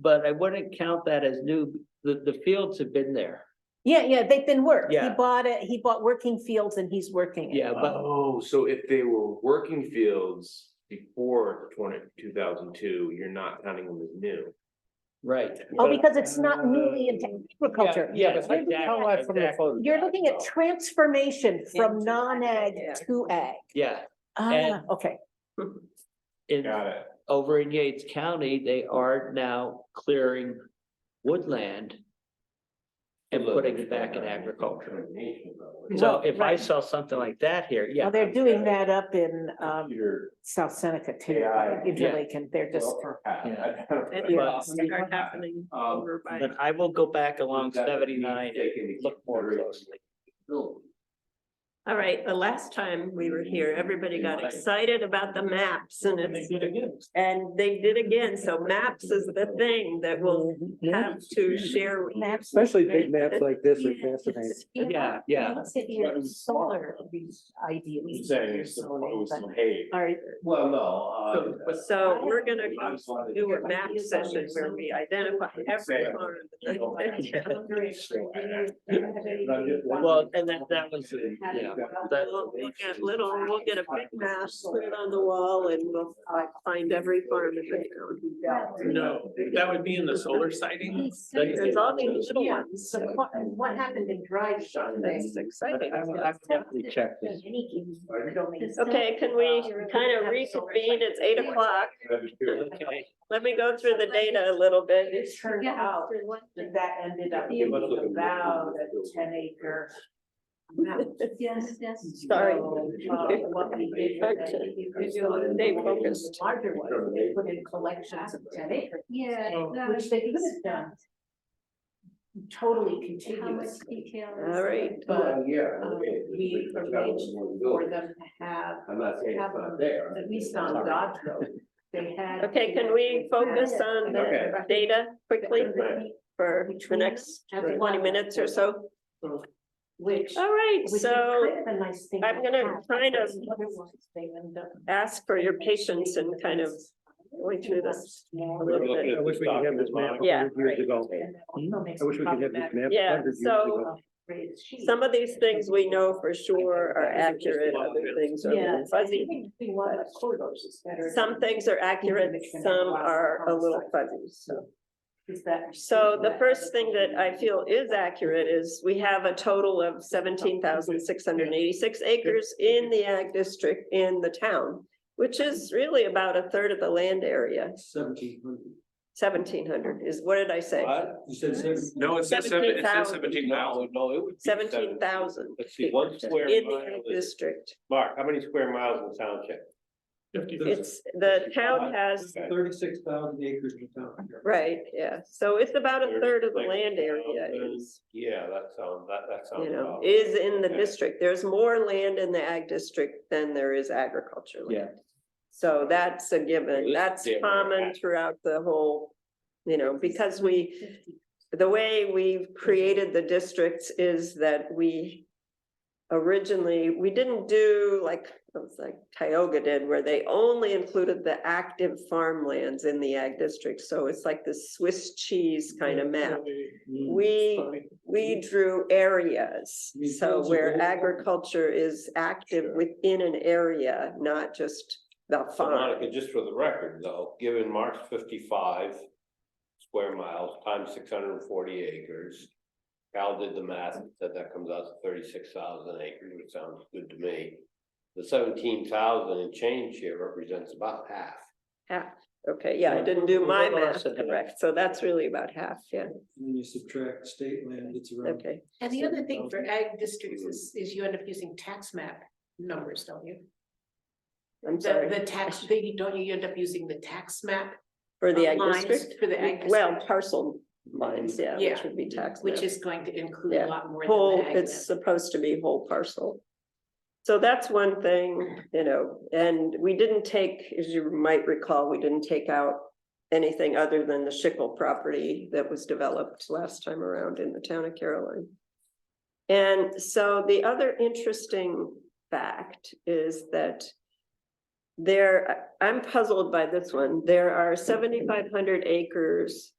But I wouldn't count that as new, the fields have been there. Yeah, they've been worked. He Yeah. bought it, he bought working fields and he's working it. Yeah, but, Oh, so if they were working fields before 2002, you're not counting them as new. Right. Oh, because it's not newly into agriculture. Yeah, but You're looking at- exactly. You're looking at transformation from non-ag Yeah. to ag. Yeah, Ah, And- okay. in, Got it. over in Yates County, they are now clearing woodland and putting it back in agriculture. So Well, if I right. saw something like that here, yeah. Well, they're doing that up in, South Seneca too, Yeah. Interlaken. They're just, And But- start happening over by. But I will go back along 79 and look more closely. All right, the last time we were here, everybody got excited about the maps and it's, and they did again, so maps is the thing that we'll have to share. with Maps. Especially big maps like this are Yeah, fascinating. Yeah, yeah. Solar ideally. Saying it's supposed to behave. All right, Well, no, So we're gonna do a map session where we identify every farm. Well, and that was, yeah, that, We'll get a big map, put it on the wall and we'll find every farm in the town. No, that would be in the solar sighting. There's all these little Yeah, ones. so what happened in Drive Sunday? That's exciting. I will definitely check this. Okay, can we kind of reconvene? It's 8 o'clock. Okay. Let me go through the data a little bit. It turned out that ended up being about a 10-acre. Yes, yes. Sorry. What we did was that you could do Stay focused. larger ones, they put in collections of 10 acres, Yeah. which they could have done. Totally How much contiguous, detail? All right. but yeah. we arranged for them to have, I'm not saying it's not there. at least on Dodge Road, they had. Okay, can we focus on the Okay. data quickly for the next 20 minutes or so? Which. All right, which is so kind of a nice thing I'm to gonna have, kind of because otherwise they end up- ask for your patience and kind of going through this a little bit. I wish we could have this map Yeah, 100 years right. ago. I I wish we could have this map Yeah, 100 years so- ago. Some of these things we know for sure are accurate, other things are a Yeah, little fuzzy. fuzzy. Some things are accurate, some are a little fuzzy, so. Is that? So the first thing that I feel is accurate is we have a total of 17,686 acres in the ag district in the town, which is really about a third of the land area. 1700. 1,700 is, what did I say? You said seven. No, it says 17,000. No, it would be 17,000 Let's see, 1 square in the mile ag is, district. Mark, how many square miles in township? It's, the town has, 36,000 acres in town. right, yeah, so it's about a third of the land area is, Yeah, that sounds you know, about. is in the district. There's more land in the ag district than there is agriculture land. Yeah. So that's a given, that's Yeah. common throughout the whole, you know, because the way we've created the districts is that we originally, we didn't do like, it was like Tioga did, where they only included the active farmlands in the ag district. So it's like the Swiss cheese kind of map. We drew areas, so where agriculture is active within an area, not just the So farm. Monica, just for the record though, given Mark's 55 square miles times 640 acres. Cal did the math, said that comes out to 36,000 acres, which sounds good to me. The 17,000 and change here represents about half. Half, okay, yeah, I didn't do my Well, math that's okay. correct, so that's really about half, yeah, And then you subtract state land, it's around. okay. And the other thing for ag districts is you end up using tax map numbers, don't you? I'm sorry, The tax, don't you end up using the tax map? for the ag lines district? For the ag Well, district, parcel lines, yeah, which Yeah, would be tax. which map. is going to include Yeah. a lot more Whole, than the ag it's map. supposed to be whole parcel. So that's one thing, you know, and we didn't take, as you might recall, we didn't take out anything other than the Schickel property that was developed last time around in the town of Caroline. And so the other interesting fact is that I'm puzzled by this one. There are 7,500 acres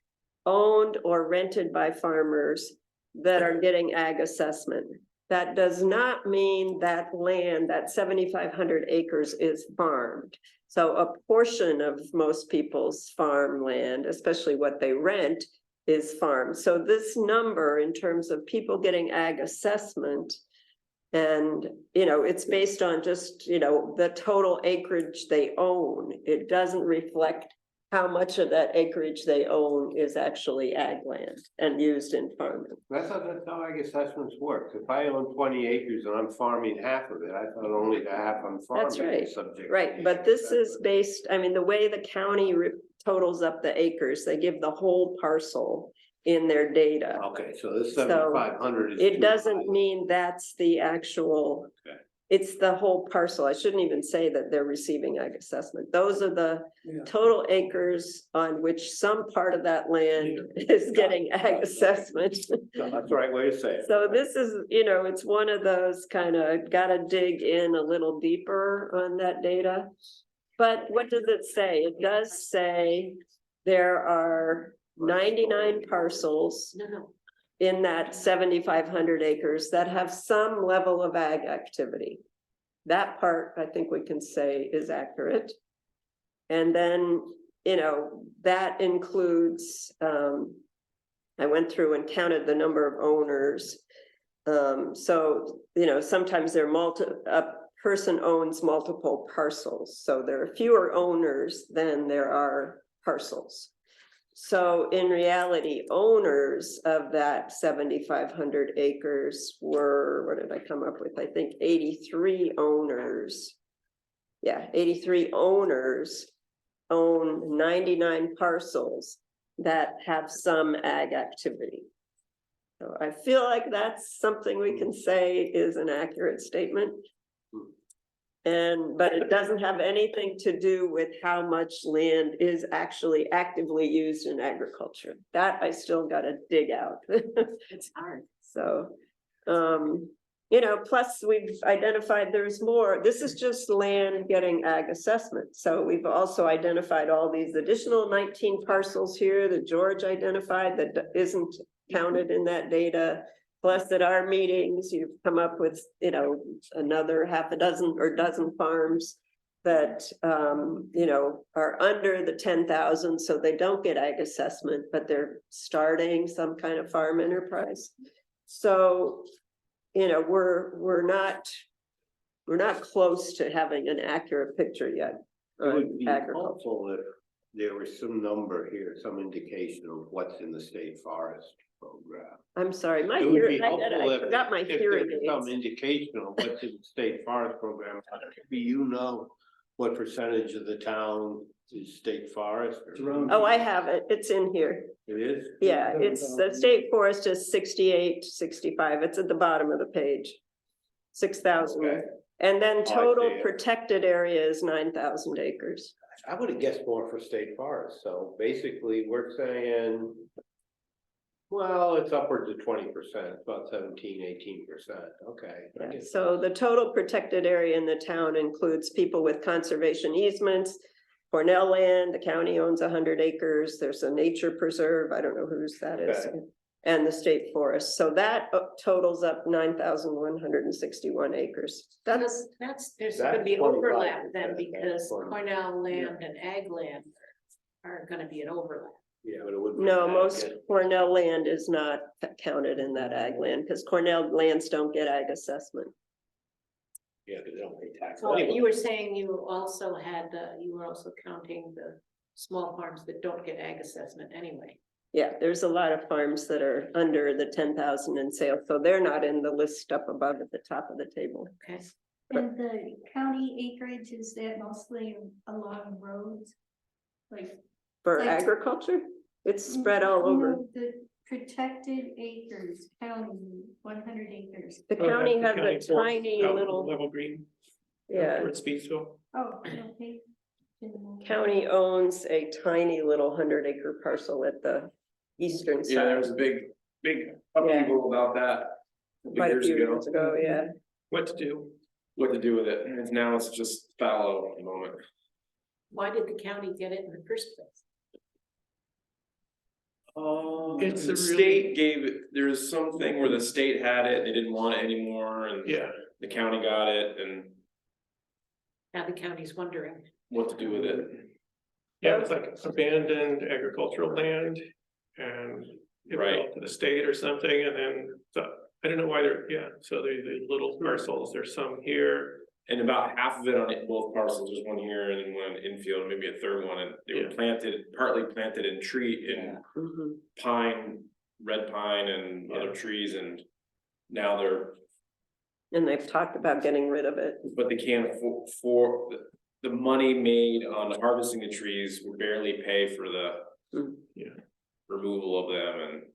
owned or rented by farmers that are getting ag assessment. That does not mean that land, that 7,500 acres is farmed. So a portion of most people's farmland, especially what they rent, is farm. So this number in terms of people getting ag assessment. And, it's based on just, the total acreage they own. It doesn't reflect how much of that acreage they own is actually ag land and used in farming. I thought that's how ag assessments work. If I own 20 acres and I'm farming half of it, I thought only the half I'm That's farming right, is subject. to Right, but this is based, the way the county totals up the acres, they give the whole parcel in their data. Okay, so this So, 7,500 is. It too doesn't high. mean that's the actual, Okay. it's the whole parcel. I shouldn't even say that they're receiving ag assessment. Those are the Yeah. total acres on which some part of that land is getting ag assessment. No, that's the right way to say it. So this is, it's one of those kind of gotta dig in a little deeper on that data. But what does it say? It does say there are 99 parcels No, in that 7,500 acres that have some level of ag activity. That part, I think we can say is accurate. And then, that includes, I went through and counted the number of owners. So, sometimes a person owns multiple parcels, so there are fewer owners than there are parcels. So in reality, owners of that 7,500 acres were, what did I come up with? I think 83 owners. Yeah, 83 owners own 99 parcels that have some ag activity. So I feel like that's something we can say is an accurate statement. But it doesn't have anything to do with how much land is actually actively used in agriculture. That I still gotta dig out. it's hard. So, plus we've identified there's more. This is just land getting ag assessment. So we've also identified all these additional 19 parcels here that George identified that isn't counted in that data. Plus at our meetings, you've come up with, another half a dozen or dozen farms that, are under the 10,000, so they don't get ag assessment, but they're starting some kind of farm enterprise. So, we're not close to having an accurate picture yet It would on be agriculture. helpful if there was some number here, some indication of what's in the state forest program. I'm sorry, my It would be hearing, helpful I if, forgot my if hearing there's some aids. indication of what's in the state forest program. Maybe what percentage of the town is state forest? or- It's around- Oh, I have it. It's in here. It is? Yeah, it's the state forest is 68, 65. It's at the bottom of the page. 6,000. Okay. And then see total it. protected area is 9,000 acres. I would have guessed more for state forest, so basically we're saying. Well, it's upwards of 20%, about 17, 18%, okay. I Yeah, guess. so the total protected area in the town includes people with conservation easements. Cornell land, the county owns 100 acres. There's a nature preserve. I don't know whose that is. Okay. And the state forest. So that totals up 9,161 acres. That's, There's That's gonna be 25%, overlap then that's because 20. Cornell land and ag land are gonna be an overlap. Yeah, but it would. no, most Cornell land is not counted in that ag land because Cornell lands don't get ag assessment. Yeah, because they don't pay tax. Well, anyway. you were saying you also had, you were also counting the small farms that don't get ag assessment anyway. Yeah, there's a lot of farms that are under the 10,000 in sales, so they're not in the list up above at the top of the table. Okay. And the county acreage, is that mostly along roads? Like. For Like- agriculture, it's spread all over. No, the protected acres, county, 100 acres. The county has County a forest tiny out in little, Level Green. yeah, Towards Speedsville. Oh, okay. county owns a tiny little 100-acre parcel at the eastern Yeah, there side. was a big Yeah. upheaval about that. a few Quite a years few ago. years ago, yeah. What to do? What to do with it, and now it's just fallow at the moment. Why did the county get it in the first place? It's The a really- state gave it, there was something where the state had it, they didn't want it anymore, and Yeah, the county got it, and Now the county's wondering. what to do with it. Yeah, it's like abandoned agricultural land and it Right. went to the state or something, and then, so, I don't know why they're, yeah, so the little parcels, there's some here. And about half of it on both parcels, there's one here and then one infield, and maybe a third one, and they were Yeah. planted, partly planted in Mhm. pine, red pine and other trees, and now they're, And they've talked about getting rid of it. but they can't for the money made on harvesting the trees will barely pay for the Mm. Yeah. removal of them, and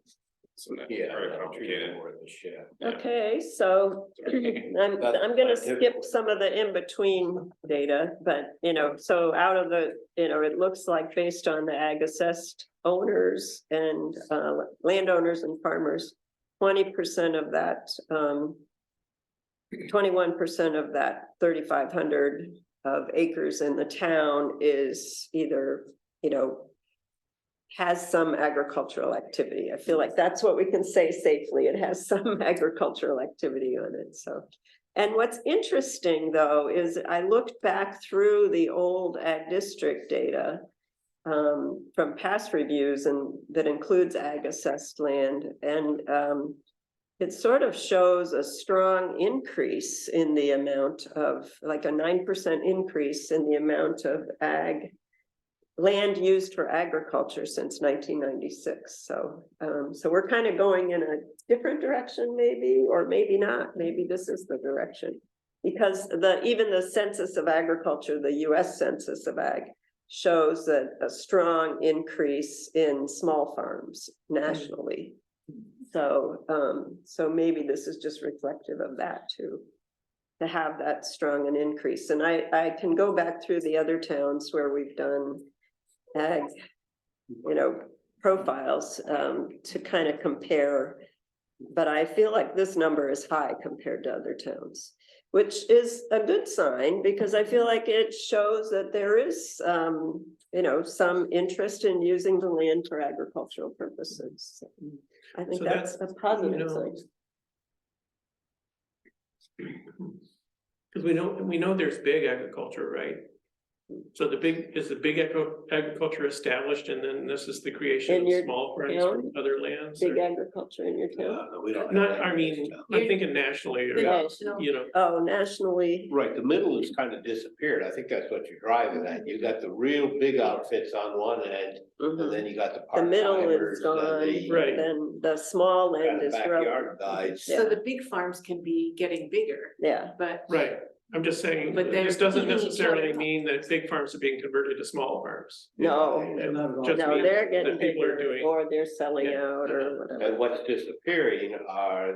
so that's Yeah. very complicated. Mm-hmm. Okay, so I'm gonna skip some of the in-between data, but so out of the, it looks like based on the ag assessed owners and landowners and farmers, 20% of that, 21% of that 3,500 of acres in the town is either, has some agricultural activity. I feel like that's what we can say safely. It has some agricultural activity on it, so. And what's interesting, though, is I looked back through the old ag district data from past reviews, and that includes ag assessed land, and it sort of shows a strong increase in the amount of, like a 9% increase in the amount of land used for agriculture since 1996. So, so we're kind of going in a different direction, maybe, or maybe not. Maybe this is the direction, because even the Census of Agriculture, the U.S. Census of Ag, shows that a strong increase in small farms nationally. So, so maybe this is just reflective of that too, to have that strong an increase. And I can go back through the other towns where we've done ag, profiles, to kind of compare. But I feel like this number is high compared to other towns, which is a good sign, because I feel like it shows that there is, some interest in using the land for agricultural purposes. So I think So that's a positive sign. Cause we know there's big agriculture, right? So the big agriculture established, and then this is the creation In of your small farms town? from other lands? Big or- agriculture in your town? We don't. Not, I mean, I'm thinking nationally, or, National. Oh, nationally, Right, the middle has kind of disappeared. I think that's what you're driving at. You got the real big outfits on one end, and mhm. then you got the The part middle timers, is then gone, the Right. then the small kind end of is growing. backyard guys. Yeah. So the big farms can be getting bigger, Yeah, but right, I'm just saying, But they're this doesn't eating each necessarily other. mean that big farms are being converted to small farms. no, It Not at all. just no, means they're that getting people are bigger, doing- or they're selling Yeah. out or whatever. And what's disappearing are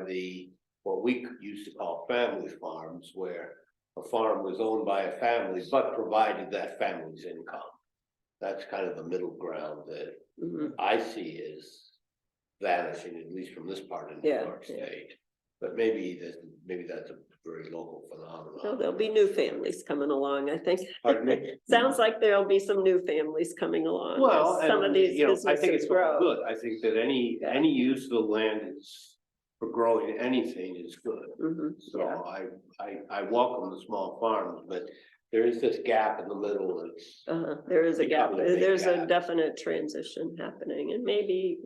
what we used to call family farms, where a farm was owned by a family, but provided that family's income. That's kind of the middle ground that Mhm. I see is vanishing, at least from this part of New Yeah, York yeah. State. But maybe that's a very local phenomenon. So there'll be new families coming along, I think. Pardon me? Sounds like there'll be some new families coming along. Well, as some of and, these I think businesses it's all grow. good. I think that any use of the land is, for growing anything is good. Mhm, So yeah, I welcome the small farms, but there is this gap in the middle. It's, there is a gap, becoming a big there's a gap. definite transition happening, and maybe,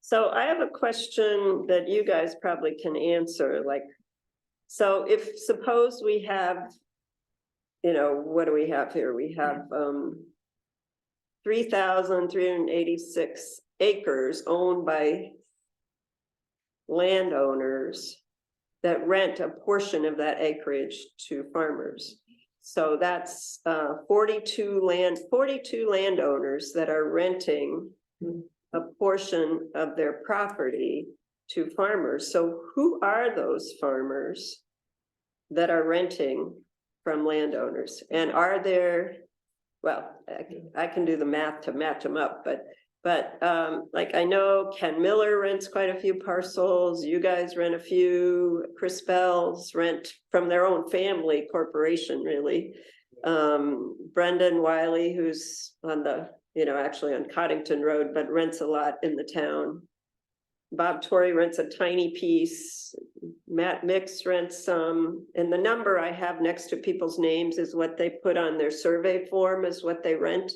So I have a question that you guys probably can answer, like, so if, suppose we have, what do we have here? We have 3,386 acres owned by landowners that rent a portion of that acreage to farmers. So that's 42 landowners that are renting a portion of their property to farmers. So who are those farmers that are renting from landowners? And are there, well, I can do the math to match them up, but like I know Ken Miller rents quite a few parcels, you guys rent a few, Chris Bell's rent from their own family corporation, really. Brendan Wiley, who's on the, actually on Coddington Road, but rents a lot in the town. Bob Torrey rents a tiny piece, Matt Mix rents some, and the number I have next to people's names is what they put on their survey form is what they rent.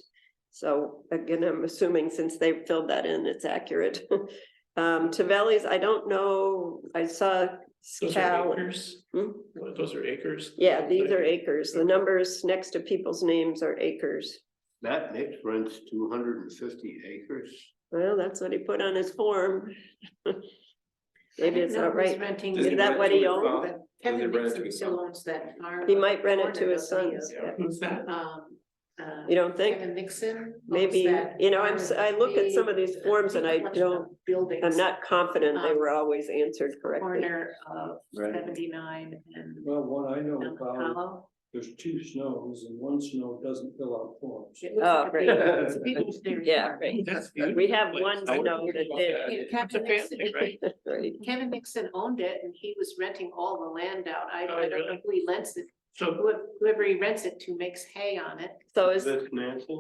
So again, I'm assuming since they filled that in, it's accurate. Tavelli's, I don't know, I saw Those are Cal. acres. Hmm? Those are acres. Yeah, these are acres. The numbers next to people's names are acres. Matt Nix rents 250 acres. Well, that's what he put on his form. Maybe it's not right. Renting. Does he Is that rent what to he his owns? son? But Does he Kevin rent it to Nixon his still son? owns that farm. He might rent it corner to his of the, sons. Yeah, who's that? You don't think? Kevin Nixon. owns Maybe, that you know, farm I look at some of these big, forms and I collection of don't, Buildings. I'm not confident they were always answered correctly. Corner of Right. 79 and Well, one I know Mountain about, Hollow. there's 2 snows and 1 snow doesn't fill out forms. It looks Oh, like a great. big- it's a big engineering Yeah, farm. right. That's We have beautiful. one I would snow think that about did. that. Yeah, It's a Kevin Nixon. family, right? Right. Kevin Nixon owned it and he was renting all the land out. I Oh, don't know really? who he lends it. So, Whoever he rents it to makes hay on it. So is, This Nancy?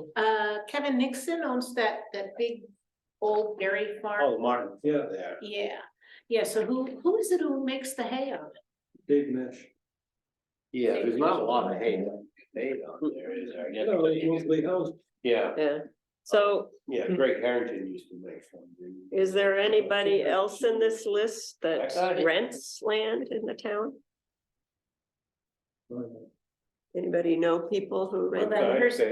Kevin Nixon owns that big old dairy farm. Oh, Martin. Yeah. There. Yeah, so who is it who makes the hay on it? Dave Mesh. Yeah, there's not a lot of hay made on there, is there? No, it's mostly housed. Yeah, yeah. So yeah, Greg Harrington used to make some. is there anybody else in this list I that got it. rents land in the town? Anybody know people who Well, rent?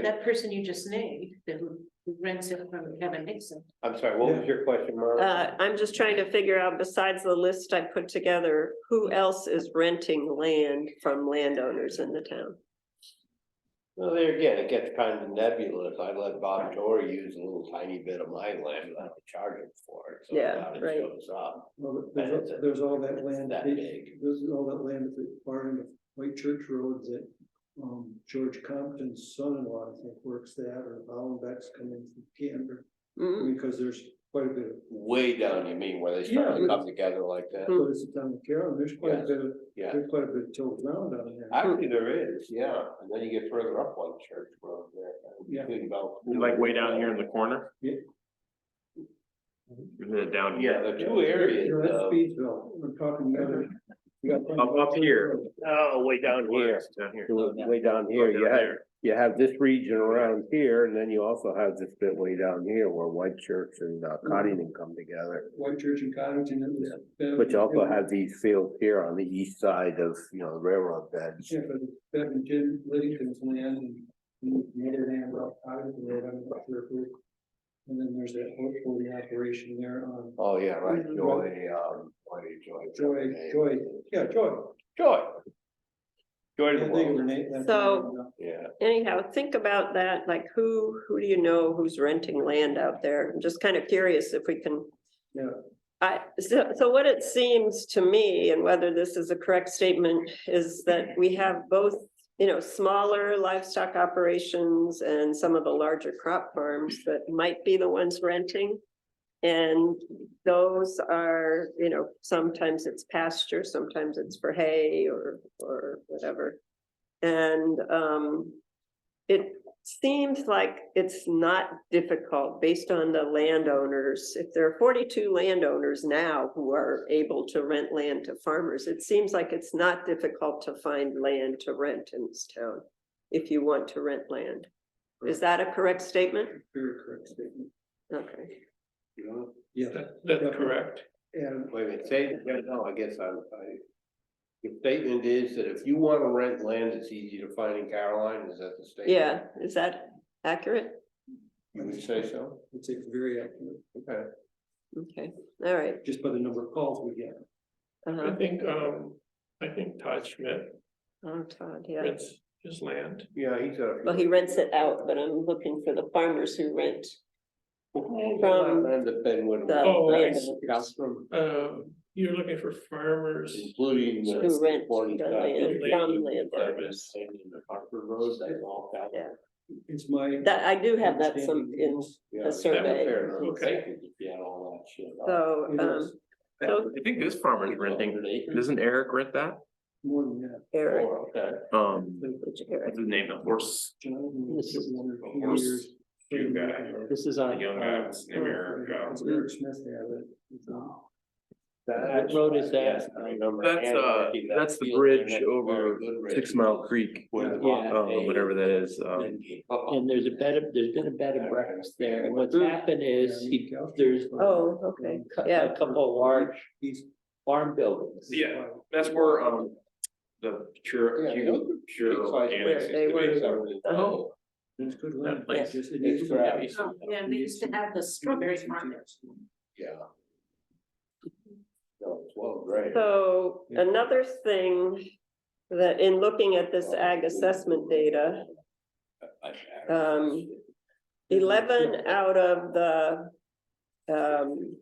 that person you just named, who rents it from Kevin Nixon. I'm sorry, what was your question, Marla? I'm just trying to figure out, besides the list I put together, who else is renting land from landowners in the town? Well, there again, it gets kind of nebulous. I let Bob Torrey use a little tiny bit of my land without charging for it. So Yeah, now it right. shows up. Well, there's all that land, That big. there's all that land at the far end of White Church Road that, George Compton's son-in-law, I think, works that, or Hollenbeck's coming from Canberra. Mm, Because there's quite a bit of, Way down, you mean, where they start Yeah, to but- come together like that? Hmm. but it's down in Carroll, there's quite a Yes. bit of, Yeah, there's quite a bit of tilled ground down there. actually there is, yeah. And then you get further up White Church Road there. Yeah. Between Bell- Like way down here in the corner? Yeah. Is it down Yeah, here? the two areas, You know, that's Speedsville, we're talking about. Up here. Oh, way down here, Down here. way down here, you have this region around here, and then you also have this bit way down here where White Church and Cottington come together. White Church and Cottington, it was. But you also have these fields here on the east side of, you know, the railroad beds. Yeah, but Bev and Jim Liddington's land and the other land about Cottington Road, I'm not sure who. And then there's that horse holding operation there on Oh, yeah, right, Mhm. Joy. Joy. Joy I to the think of her world, name. that's So- her name. yeah. anyhow, think about that, like who do you know who's renting land out there? I'm just kind of curious if we can. Yeah. So what it seems to me, and whether this is a correct statement, is that we have both, you know, smaller livestock operations and some of the larger crop farms that might be the ones renting. And those are, you know, sometimes it's pasture, sometimes it's for hay or whatever. And it seems like it's not difficult based on the landowners. If there are 42 landowners now who are able to rent land to farmers, it seems like it's not difficult to find land to rent in this town. If you want to rent land. Is that a correct statement? Very correct statement. Okay. You know, Yeah. that's correct. And wait a minute, say, no, I guess the statement is that if you wanna rent land, it's easy to find in Caroline, is that the statement? Yeah, is that accurate? You would say so? it's very accurate, Okay. Okay, all right. just by the number of calls we get. Uh-huh. I think Todd Schmidt Oh, Todd, yeah. rents his land. Yeah, he's a. Well, he rents it out, but I'm looking for the farmers who rent. From. And the Benwood. The Oh, I land- see. Comes from, You're looking for farmers. including the. Who rent the 20 land from landowners. And the Hartford Road, that's all that. Yeah. It's my. That, I do have that some in, Yeah, the survey. fair enough. Okay. If you had all that shit. so, It is So- I think this farmer's renting, doesn't Eric rent that? More than that. Eric, Oh, okay. which Eric, What's his name, the horse, Jonathan This was is- one or the two horse years. shoe guy, This is the on, young guy, what's his name, Eric, It's Eric Smith, yeah, but, What road is that? I remember. That's the bridge over 6 Mile Creek, whatever that is. And there's been a bed and breakfast there, and what's happened is, there's Oh, okay, a yeah. couple of large farm buildings. Yeah, that's where, the pure, Yeah, pure Where they were. Oh. It's good That land. place. Just- it It's needs- gravel. Oh, yeah, they used to have the strawberry farm there. Yeah. No, it's well, great. So another thing that in looking at this ag assessment data, 11 out of the,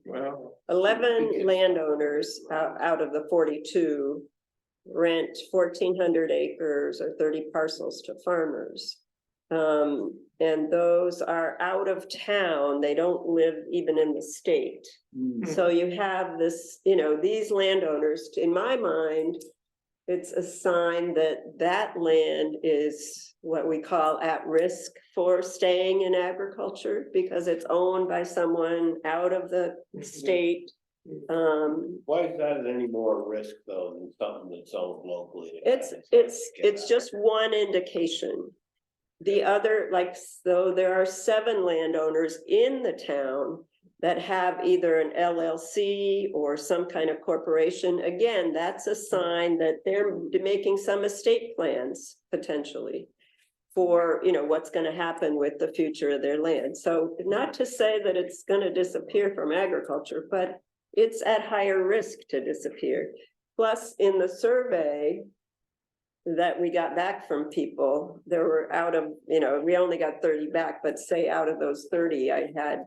Well, 11 landowners out of the 42 rent 1,400 acres or 30 parcels to farmers. And those are out of town, they don't live even in the state. So you have this, these landowners, in my mind, it's a sign that that land is what we call at risk for staying in agriculture because it's owned by someone out of the state. Why is that any more risk though than something that's owned locally? It's just one indication. The other, so there are 7 landowners in the town that have either an LLC or some kind of corporation. Again, that's a sign that they're making some estate plans potentially for, what's gonna happen with the future of their land. So not to say that it's gonna disappear from agriculture, but it's at higher risk to disappear. Plus, in the survey that we got back from people, there were out of, we only got 30 back, but say out of those 30, I had,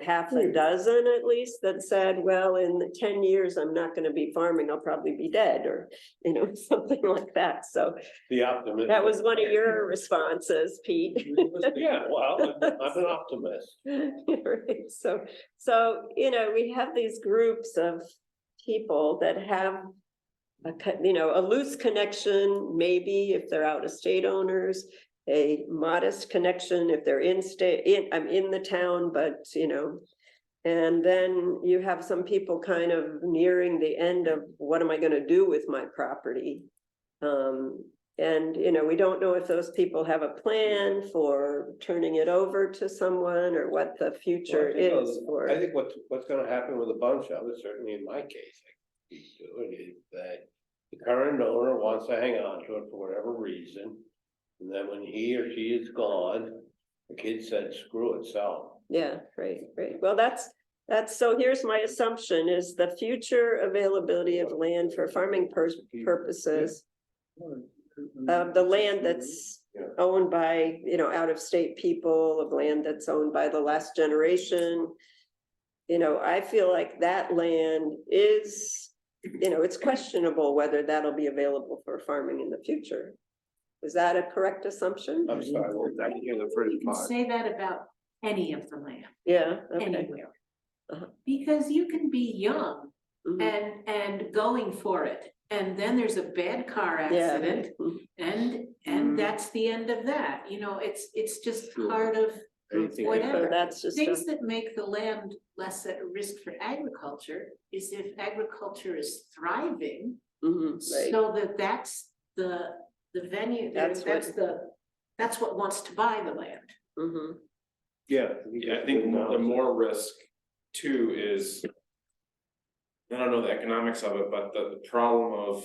half a dozen at least that said, well, in the 10 years, I'm not gonna be farming, I'll probably be dead, or, something like that. So The optimist. that was one of your responses, Pete. Yeah, well, I'm an optimist. Right, so, we have these groups of people that have a loose connection, maybe if they're out of state owners, a modest connection if they're I'm in the town, but and then you have some people kind of nearing the end of what am I gonna do with my property? And we don't know if those people have a plan for turning it over to someone or what the future is for. I think what's gonna happen with a bunch of it, certainly in my case, I keep doing is that the current owner wants to hang on to it for whatever reason. And then when he or she is gone, the kid said, screw it, sell. Yeah, right. Well, that's, so here's my assumption is the future availability of land for farming purposes. The land that's owned by, out of state people, of land that's owned by the last generation. I feel like that land is, it's questionable whether that'll be available for farming in the future. Is that a correct assumption? I'm sorry, what was that? You can say that about any of the land, Yeah, okay. anywhere. Uh-huh. Because you can be young Mhm. and going for it, and then there's a bad car Yeah. accident, Mhm. and that's the end of that, it's just part of So whatever. that's just, Things that make the land less at risk for agriculture is if agriculture is thriving, right. so that's the venue, That's that's what wants to buy the land. Mhm. Yeah. Yeah, I think the more risk too is. I don't know the economics of it, but the problem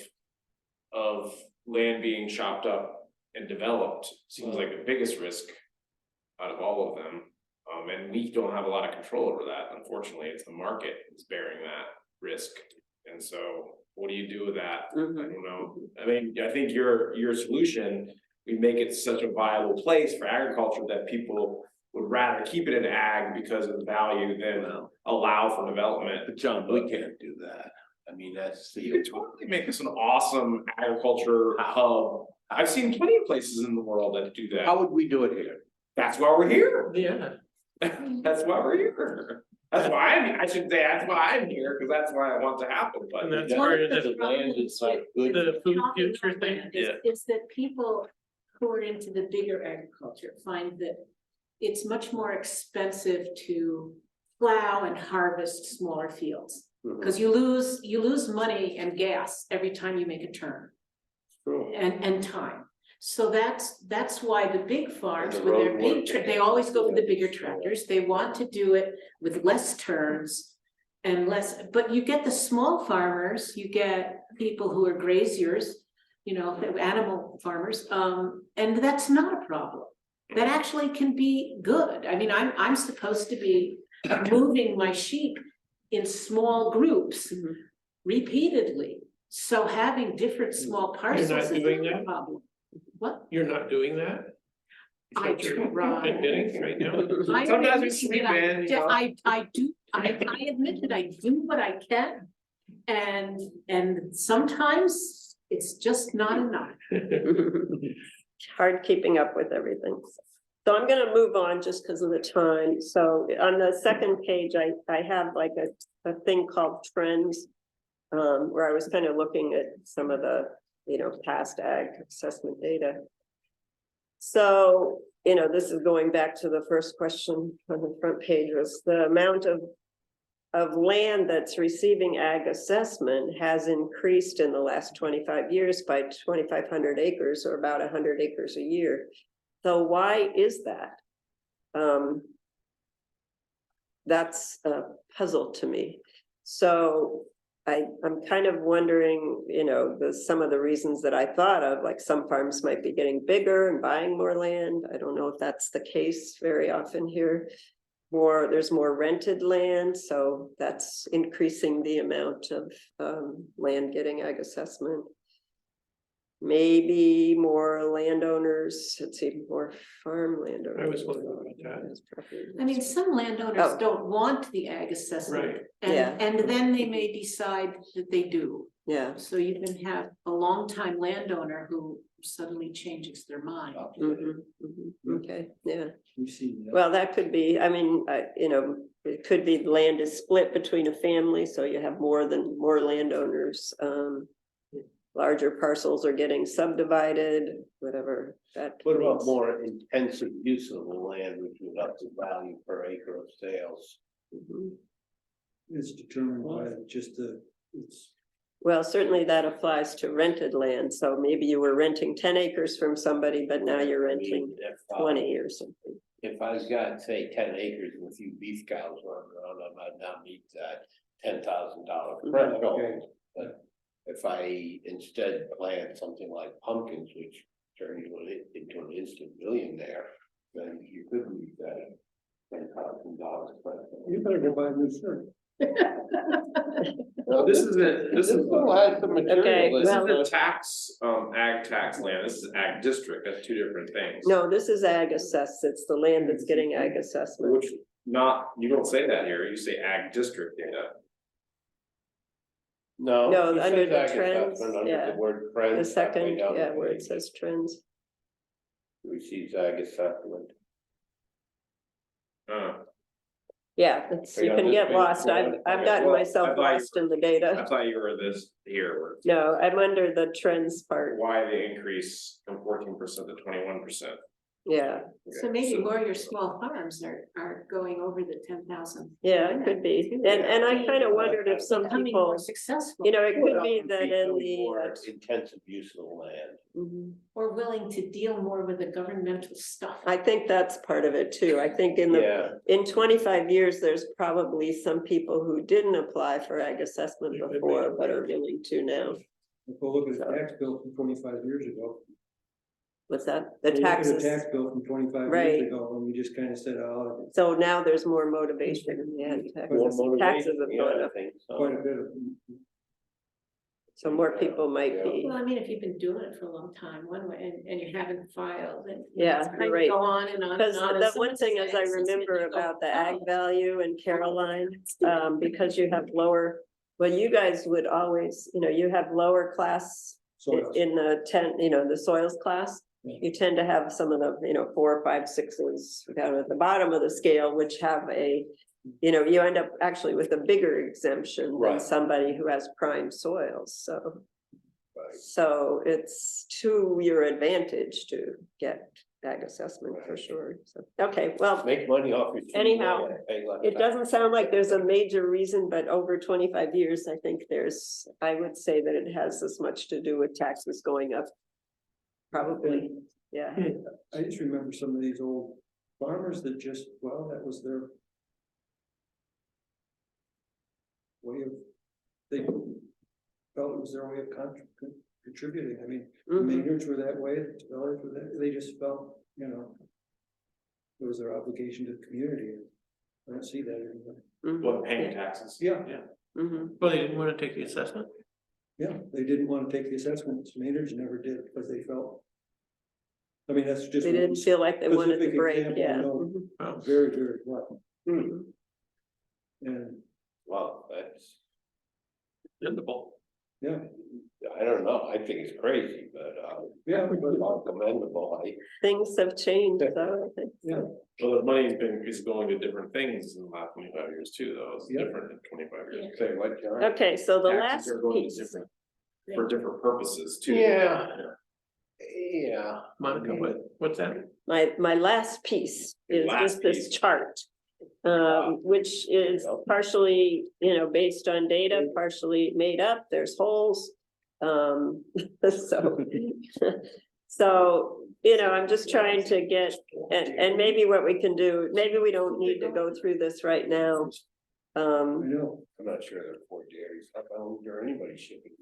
of land being chopped up and developed seems like the biggest risk out of all of them. And we don't have a lot of control over that. Unfortunately, it's the market that's bearing that risk. And so what do you do with that? I don't know. I mean, I think your solution, we make it such a viable place for agriculture that people would rather keep it in ag because of the value than allow for development. But John, we can't do that. I mean, that's You could totally make this an awesome agriculture hub. I've seen plenty of places in the world that do that. How would we do it here? That's why we're here. yeah, That's why we're here. That's why I should say that's why I'm here, because that's why I want to happen, but. and that's One part of of the the land is like good. the food Talking future about thing. land is that people who are into the bigger agriculture find that it's much more expensive to plow and harvest smaller fields. Cause you lose money and gas every time you make a turn True. and time. So that's why the big farms, And the with their road big, work. they always go with the bigger tractors, they want to do it with less turns. And less, but you get the small farmers, you get people who are graziers, you know, animal farmers, and that's not a problem. That actually can be good. I mean, I'm supposed to be moving my sheep in small groups Mhm. repeatedly. So having different small parcels is doing not a that? problem. What? You're not doing that? Is I what you're try. admitting right now? I Sometimes we admit sleep that in, you know. I admit that I do what I can. And sometimes it's just not enough. Hard keeping up with everything. So I'm gonna move on just because of the time. So on the second page, I have like a thing called trends. Where I was kind of looking at some of the, you know, past ag assessment data. So, you know, this is going back to the first question on the front page, was the amount of land that's receiving ag assessment has increased in the last 25 years by 2,500 acres, or about 100 acres a year. So why is that? That's a puzzle to me. So I'm kind of wondering, you know, some of the reasons that I thought of, like some farms might be getting bigger and buying more land. I don't know if that's the case very often here. There's more rented land, so that's increasing the amount of land getting ag assessment. Maybe more landowners, let's see, more farm landowners. I was wondering about that. I mean, some landowners Oh. don't want the ag assessment. Right. Yeah. And then they may decide that they do. Yeah. So you can have a longtime landowner who suddenly changes their mind. Mhm, mhm. Okay, yeah. We've seen that. Well, that could be, I mean, you know, it could be the land is split between a family, so you have more landowners. Larger parcels are getting subdivided, whatever that. What about means. more intensive use of the land, which would up the value per acre of sales? Mhm. It's determined by just it's. Well, certainly that applies to rented land, so maybe you were renting 10 acres from somebody, but now you're renting If, 20 or something. If I've got, say, 10 acres and a few beef cows running around, I might not meet that $10,000 threshold. But if I instead plant something like pumpkins, which turn you into an instant millionaire, then you could meet that $10,000 threshold. You better go buy a new shirt. No, this still has the material. Okay, This well- is the tax, ag tax land, this is ag district, that's two different things. No, this is ag assessed, it's the land that's getting ag assessment. Which, you don't say that here, you say ag district data. No. No, he under says the ag trends, assessment, under yeah. the word The trends. halfway second, down the yeah, where it page. says trends. Receives ag assessment. Yeah, Are you you on can this get page? lost. I've Okay, gotten well, myself I thought you lost in the data. I thought you were this here, where No, I'm under the trends part. why the increase from 14% to 21%. Yeah, So maybe more of your small farms are going over the 10,000. yeah, it could be. And I kind of wondered if some Becoming people, more successful. you know, it could be that in Becoming the. more intensive use of the land. Mhm. Or willing to deal more with the governmental stuff. I think that's part of it too. I think Yeah, in 25 years, there's probably some people who didn't apply for ag assessment Yeah, they before, made it but are work. willing to now. Go look at the tax bill from 25 years ago. What's that? The Go look at taxes. Tax bill from 25 Right. years ago, and we just kind of said, oh, So now there's more motivation. Yeah, more taxes motivation, have yeah, gone I up. think so. quite a bit of. So more people might be. Well, I mean, if you've been doing it for a long time, one way, and you haven't filed, and. Yeah, it's you're kind of right. Go on and on. Because and on, the and one someone thing says as I ag assessment, remember you go, about the ag "Oh." value in Caroline, because you have lower, well, you guys would always, you know, you have lower class Soils. in the the soils class. Yeah. You tend to have some of the, 4, 5, 6s down at the bottom of the scale, which have you end up actually with a bigger exemption than Right. somebody who has prime soils, so. Right. So it's to your advantage to get ag assessment for sure. So, okay, well, Make money off your. Anyhow, pay less it tax. doesn't sound like there's a major reason, but over 25 years, I think I would say that it has as much to do with taxes going up. Probably, yeah. I just remember some of these old farmers that just, well, that was their way of, they felt it was their way of contributing. I mean, the Mhm. Maynards were that way, the developers were that, they just felt, you know, it was their obligation to the community. I don't see that anymore. Mhm. What, paying taxes? Yeah, Mhm. Well, they didn't want to take the assessment. yeah, they didn't want to take the assessments, Maynards never did, because they felt. I mean, that's just. They didn't feel like they wanted to specific break, example, I yeah. know Oh. Very, very well, Mhm. and, Wow, that's, Dependable. yeah, I don't know, I think it's crazy, but, yeah, but, all commendable, Things have changed, though, I think. yeah, Well, the money's is going to different things in the last 25 years too, though. It's Yeah. different in 25 years. say what, John? Okay, so the Taxes last are going to piece, different, for different purposes too. Yeah. Yeah. Monica, what's that? my last piece is Last just this piece. chart. Which is partially, based on data, partially made up, there's holes. So, so, I'm just trying to get, and maybe what we can do, maybe we don't need to go through this right now. I know, I'm not sure that Fort Dairy's not owned or anybody shipping.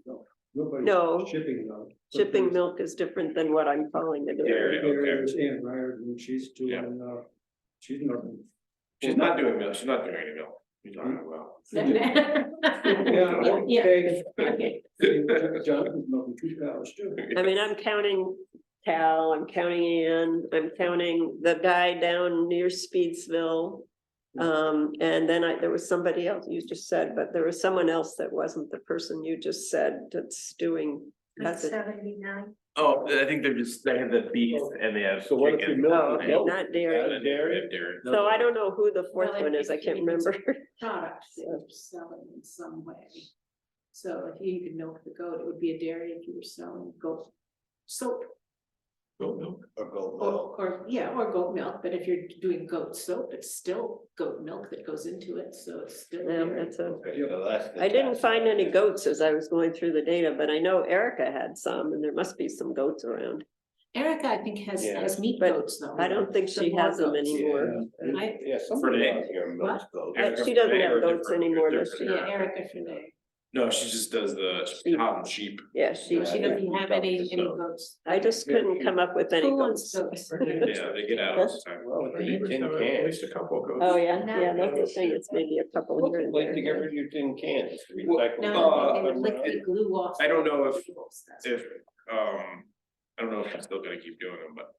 nobody's No. shipping now. Shipping milk is different than what I'm calling the dairy. There's Ann Ryder, and she's Yeah. doing, she's not. She's not doing milk, she's not doing any milk. You're talking about. Yeah, Yeah. okay. Jonathan's milking 2 cows too. I mean, I'm counting Cal, I'm counting Ann, I'm counting the guy down near Speedsville. And then there was somebody else you just said, but there was someone else that wasn't the person you just said that's doing. That's it. 79. Oh, I think they have the beef and they have So what if you chicken. milk? Oh, okay, not dairy. Dairy? Dairy. So I don't know who the fourth Well, one is, I can't remember. Product that you're selling in some way. So if you could milk the goat, it would be a dairy if you were selling goat soap. Goat milk. Or goat Or, milk. or goat milk, but if you're doing goat soap, it's still goat milk that goes into it, so it's still. Yeah, dairy. that's a, Okay, so that's the I didn't tax. find any goats as I was going through the data, but I know Erica had some and there must be some goats around. Erica, I think, has Yeah. meat But goats though. I don't think she Some more has them goats. anymore. I- Yeah, somebody Renee. out here milks goats. Yeah, she doesn't have goats anymore, does she? Yeah, Erica Frenay. No, she just does the cow and sheep. Yeah, she, She doesn't have any So- goats. I just couldn't come up with any Who wants goats. goats? Yeah, they get out all the time. Well, They you used to tin have at cans. least a couple goats. Oh, yeah, that's the thing, it's maybe a couple here and Like to get there. rid of your tin cans. Well, recycle them. No, they would lick the glue off. I don't know if- That's- If, I don't know if she's still gonna keep doing them, but,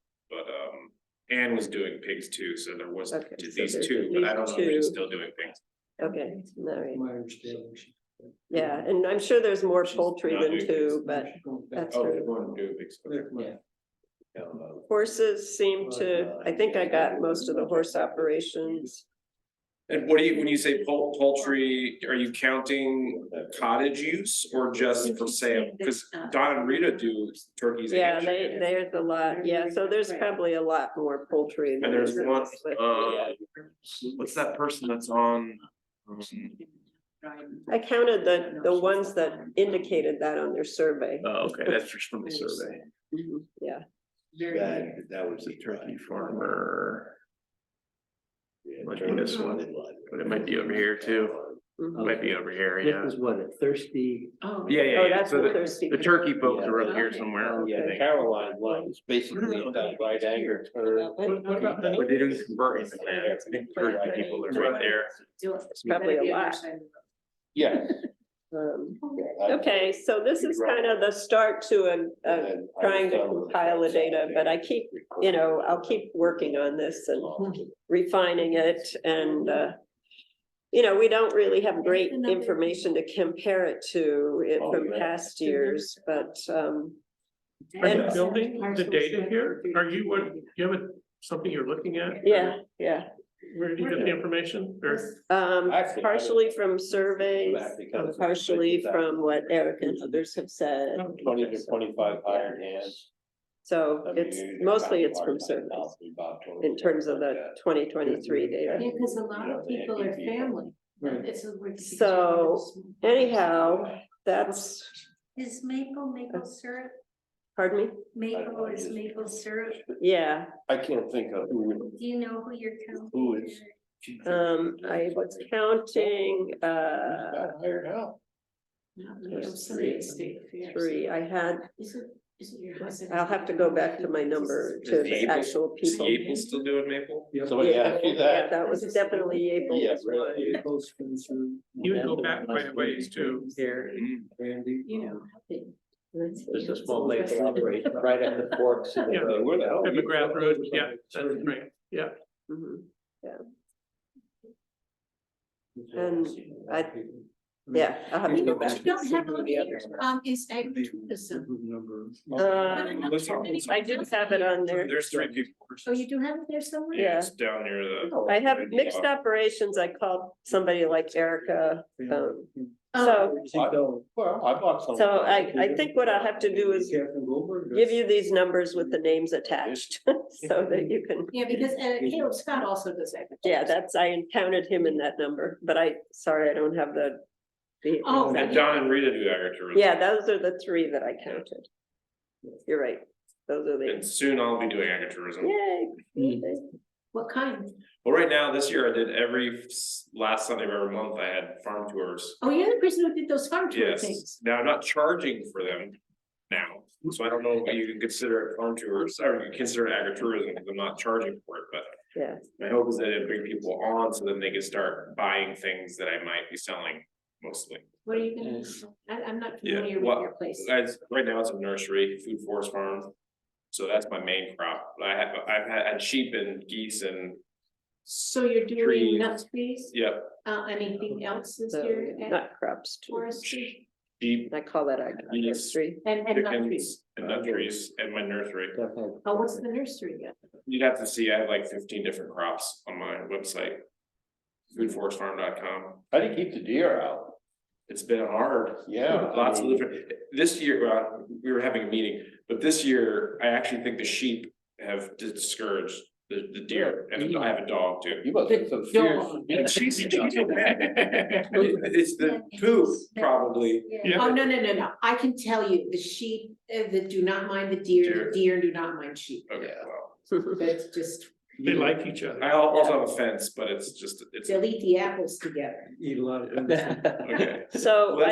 Anne was doing pigs too, so there was Okay, so these there's two, at but I least don't know if she's two. still doing pigs. Okay, all right, My understanding. yeah, and I'm sure there's more She's poultry not than doing two, pigs. but that's Oh, true. they're going to do pigs. Yeah. Horses seem to, I think I got most of the horse operations. And what do you, when you say poultry, are you counting cottage use or just for sale? Cause Don and Rita do turkeys. and Yeah, chickens. there's a lot, yeah, so there's probably a lot more poultry. And than there's there one, is with what's that person that's on? I counted the ones that indicated that on their survey. Oh, okay, that's just from the survey. Mhm, yeah, That was It's a turkey farmer, Yeah, Might be this one, but it might be over here too. It mhm. might be over here, This yeah. is what, a thirsty, Oh. Yeah, Oh, yeah, yeah. that's So the the, thirsty. the turkey folks are over here Okay. somewhere. I Yeah, think. Caroline line is basically that right angle turn. What about the But they didn't convert it. I think turkey people are right there. It's probably a lot. Yeah. Okay, so this is kind of the start to a trying to compile the data, but I keep, I'll keep working on this and refining it and, we don't really have great information to compare it to from past years, but, Are you And- building the data here? Are you, do you have something you're looking at? yeah. Where did you get the information? Or, Actually, Partially from surveys, partially from what Eric and others have said. 20 to 25 hired hands. So it's mostly it's from surveys in terms of the 2023 data. Yeah, because a lot of people are family. Right. It's a- So anyhow, that's, Is maple syrup? pardon me? Maple is maple syrup. Yeah, I can't think of. Do you know who you're counting? Who is? I was counting, Hired help. There's three state fairs. 3. I had, Is it your husband? I'll have to go back to my number to the Maple? actual Is people. April still doing Maple? Somebody asked you Yeah, that? that was definitely April. Yeah, really. You would go back quite a ways too. Here, Randy. You know. there's a small maple operation right at the forks. in the Yeah. road. Where the hell? At McGrath Road, yeah, that's right, yeah. Mhm. And yeah, I'll have to go back. What you don't and see have who on the here, others are. is agritourism. I do have it on there. There's 3 people. Oh, you do have it there somewhere? Yeah. It's down near the. I have mixed operations. I called somebody like Erica. Oh, Well, I bought some. So I think what I'll have to do is give you these numbers with the names attached, so that you can, yeah, because Caleb Scott also does agritourism. yeah, I encountered him in that number, but sorry, I don't have the. Oh, And John and Rita do agritourism. Yeah, those are the 3 that I counted. You're right, those are And the, soon I'll be doing agritourism. yay. What kind? Well, right now, this year I did last Sunday of every month, I had farm tours. Oh, you're the person who did those farm tour Yes, things. now I'm not charging for them now, so I don't know if you can consider it farm tours, or you can consider it agritourism, because I'm not charging for it, but. Yeah. My hope is that it bring people on, so then they can start buying things that I might be selling mostly. What are you gonna, I'm not Yeah, familiar with well, your place. right now it's a nursery, food forest farm. So that's my main crop. I've had sheep and geese and, So you're doing trees. nuts trees? yep, Anything else is So your nut crops too. forestry? sheep, I call that Yes. agritourism. And nut trees? chickens, and nut trees, and my nursery. Oh, what's the nursery yet? You'd have to see, I have like 15 different crops on my website. Foodforestfarm.com. How do you keep the deer out? It's been hard. Yeah. Lots of different, this year, we were having a meeting, but this year, I actually think the sheep have discouraged the deer, and I have a dog too. You must have some fierce. And she's it's the poop, probably. Yeah. Oh, no. I can tell you, the sheep that do not mind the deer, the deer do not mind sheep. Okay, well, That's just, They like each other. I also have a fence, but it's just, it's, they'll eat the apples together. Eat a lot of. okay. So Well,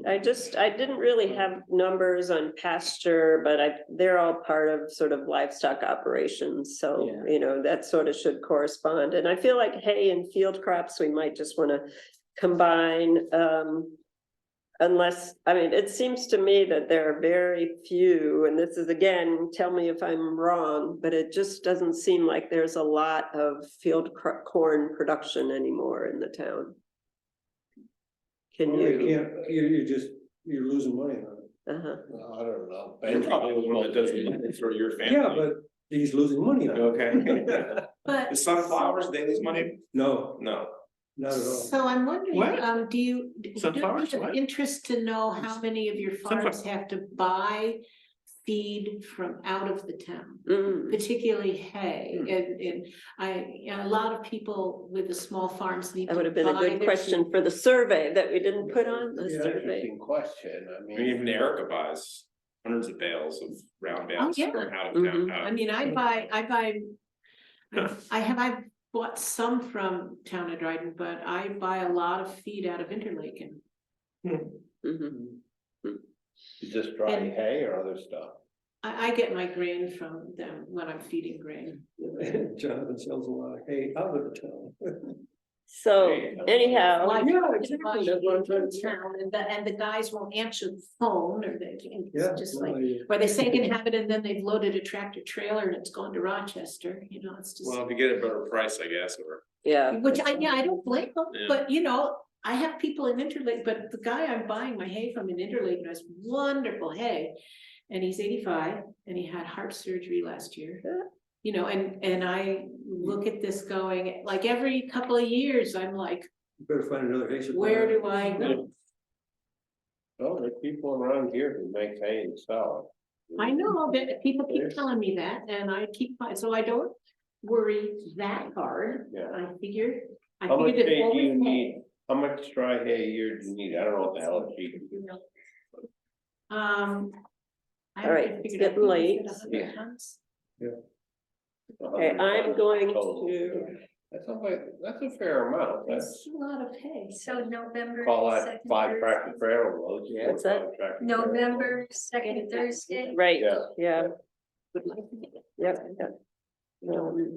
that's I didn't really have numbers on pasture, but they're all part of sort of livestock operations, so, Yeah. that sort of should correspond, and I feel like hay and field crops, we might just wanna combine, unless, it seems to me that there are very few, and this is again, tell me if I'm wrong, but it just doesn't seem like there's a lot of corn production anymore in the town. Can You you? can't, you're losing money on it. Uh-huh. Well, I don't know. Ben probably was one that does it for your family. Yeah, but he's losing money on it. Okay. But. The sunflowers, they lose money? No, No. not at all. So I'm wondering, What? do you Sunflowers, have what? interest to know how many of your farms have to buy feed from out of the town? Mm. Particularly hay, and a lot of people with the small farms need to That would have been a buy good their question feed. for the survey that we didn't put on the Yeah, survey. Interesting question, I I mean. mean, even Erica buys hundreds of bales of round bales yeah. from out of Mhm. town. I mean, I've bought some from Town of Dryden, but I buy a lot of feed out of Interlaken. Mhm. Is this dry And- hay or other stuff? I get my grain from them when I'm feeding grain. Jonathan sells a lot of hay out of the town. So anyhow, Like, Yeah, buy exactly, that's what I'm trying to in say. town, and the guys won't answer the phone, or Yeah. it's just like, no, or they say they can have it and then they've loaded a tractor trailer and it's gone to Rochester, it's just. Well, if you get a better price, I guess, or. yeah, Which I don't blame them, Yeah. but I have people in Interlake, but the guy I'm buying my hay from in Interlake has wonderful hay. And he's 85 and he had heart surgery last year. And I look at this going, like every couple of years, I'm like, You better find another hay supply. where do I go? Well, there are people around here who make hay and sell I know that people keep telling me that and I keep, so I don't worry that hard. Yeah. I figured. How much figured hay it do you always need? How much dry hay a year do you need? I don't know what the hell it's cheap. Um. All right, it's getting late. Okay, I'm going to, That's a fair amount. That's, That's a lot of hay. So November. call that second 5 Thursday. tractor trailer loads. Yeah. What's that? 5 tractor trailer loads. November second Thursday. right, Yeah. yeah. Yep, yep.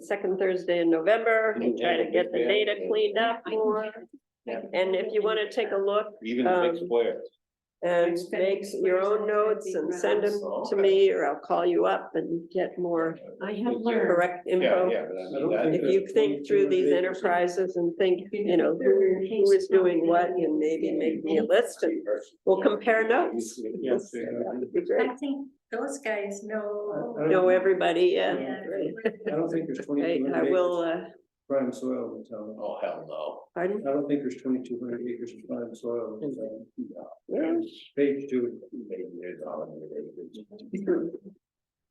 Second Thursday in November, we try to get the data cleaned up more. And if you wanna take a look Even the big squares. and make your own notes and send them to me, or I'll call you up and get more I have learned. correct Yeah, info. yeah, but I I mean, don't that- think If you think through these enterprises and think, you know, who is doing what, and maybe make me a list and we'll compare notes. Yeah. That'd be great. I think those guys know. Know everybody, yeah. Yeah. Right. I don't think there's Okay, 2,200 I will, acres of prime soil in town. Oh, hell no. pardon? I don't think there's 2,200 acres of prime soil in town. Yeah. Page 2.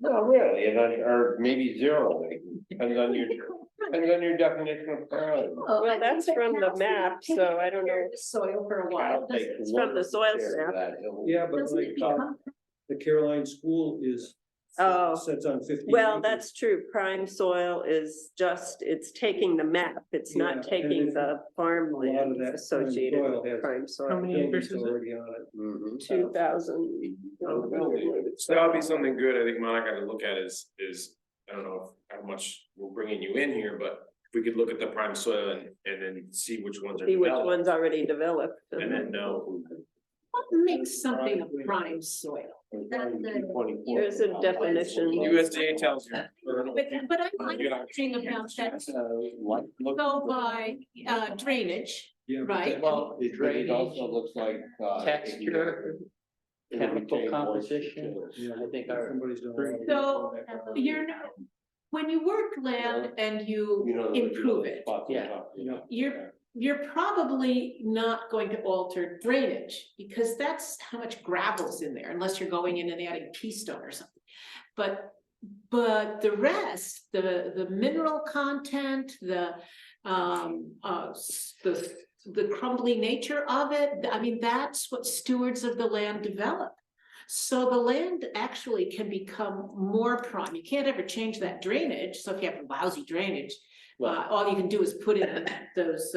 No, really, and or maybe 0, depends on your definition of prime. Well, that's from the map, so I don't know. Soil for a while. I'll take It's from the soil share of snap. that. It'll- Yeah, but Doesn't like, it become? the Caroline School is. Oh. Sets on 50. Well, acres. that's true. Prime soil is just, it's taking the map. It's Yeah, not and taking then the a lot farmland of that prime associated soil with has prime How soil. many acres is it? Already on it. Mhm. 2,000. So that would be something good, I think Monica to look at is, I don't know how much we're bringing you in here, but if we could look at the prime soil and then see which ones are See which developed. one's already developed. And then know. What makes something a prime soil? There's a definition. USDA tells you. But I'm wondering about that. Go by drainage, Yeah. but right? that- Well, it Drainage, also looks like. texture, it chemical retains composition. moisture, too. I think our, Somebody's done a lot of So, work on that. You're not, when you work land and you You know, improve it, spots on Yeah. top, you know. you're probably not going to alter drainage, because that's how much gravel's in there, unless you're going in and adding pea stone or something. But the rest, the mineral content, the crumbly nature of it, I mean, that's what stewards of the land develop. So the land actually can become more prime. You can't ever change that drainage, so if you have lousy drainage, all you can do is put in those,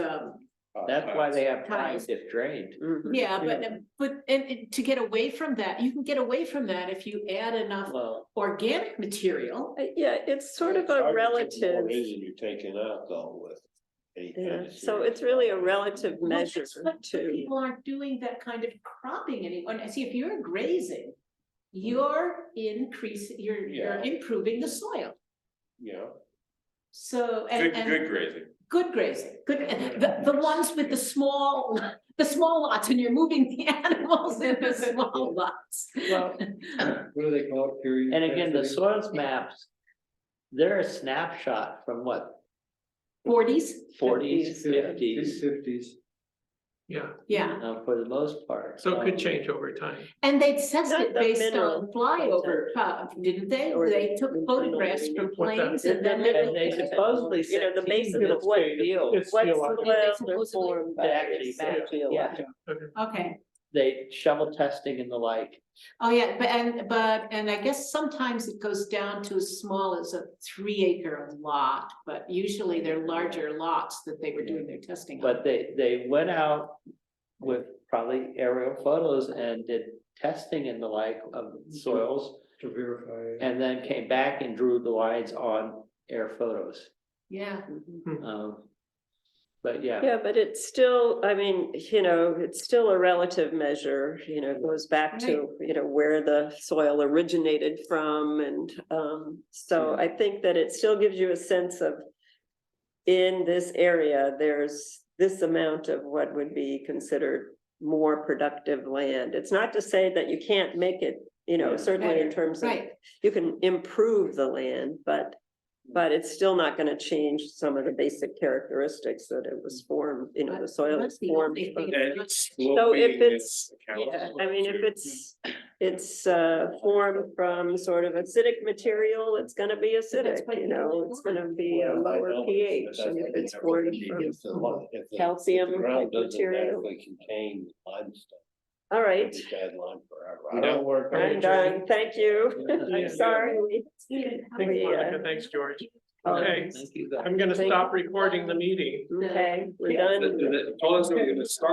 that's why they have Tiles. tiles if drained. Mhm. yeah, and to get away from that, you can get away from that if you add enough Well, organic material. Yeah, it's sort of It's a hard to think relative, What is it you're taking out though with? any kind yeah, of so serious it's really a stuff? relative Well, measure that's what too. People aren't doing that kind of cropping anymore. And see, if you're grazing, you're you're Yeah. improving the soil. Yeah. So, Good, and good grazing. good grazing, the ones with the small lots, and you're moving the animals in the small lots. well, What do they call it? Period. and again, the soils maps, they're a snapshot from what, 40s, 40s, 50s, 50s. Yeah, yeah, for the most part. so it could change over time. and they assessed Not it the based mineral on flyover, didn't they? Or They took the photographs from mineral- planes The and then. mineral- And they supposedly You know, the said basis teams of what field. It's What still- soil they're Supposedly. formed by. To actually is match, feel yeah. like. Okay, They shovel testing and the like. oh yeah, and I guess sometimes it goes down to as small as a 3-acre lot, but usually they're larger lots that they were doing their testing on. But they went out with probably aerial photos and did testing and the like of soils. To verify. And then came back and drew the lines on air photos. Yeah, But yeah, Yeah, but it's still, I mean, you know, it's still a relative measure, you know, it goes back to, you know, where the soil originated from and, so I think that it still gives you a sense of in this area, there's this amount of what would be considered more productive land. It's not to say that you can't make it, you know, Yeah. certainly in Better, terms of, right. you can improve the land, but it's still not gonna change some of the basic characteristics that it was formed, you know, the soil is That's the formed. only from. thing. And So if sloping it's, is accountable yeah, I mean, if too. it's, it's formed from sort of acidic material, it's gonna be acidic, you know, it's gonna be a lower pH. And if it's formed from calcium Ground doesn't material. actually contain limestone. All right, It's bad lime forever. We don't work. I'm done, thank you. I'm you. sorry. Thanks, We, Monica, thanks, George. Okay, Thank you. I'm gonna Thank stop recording the meeting. Okay, we're done. Told us we were gonna start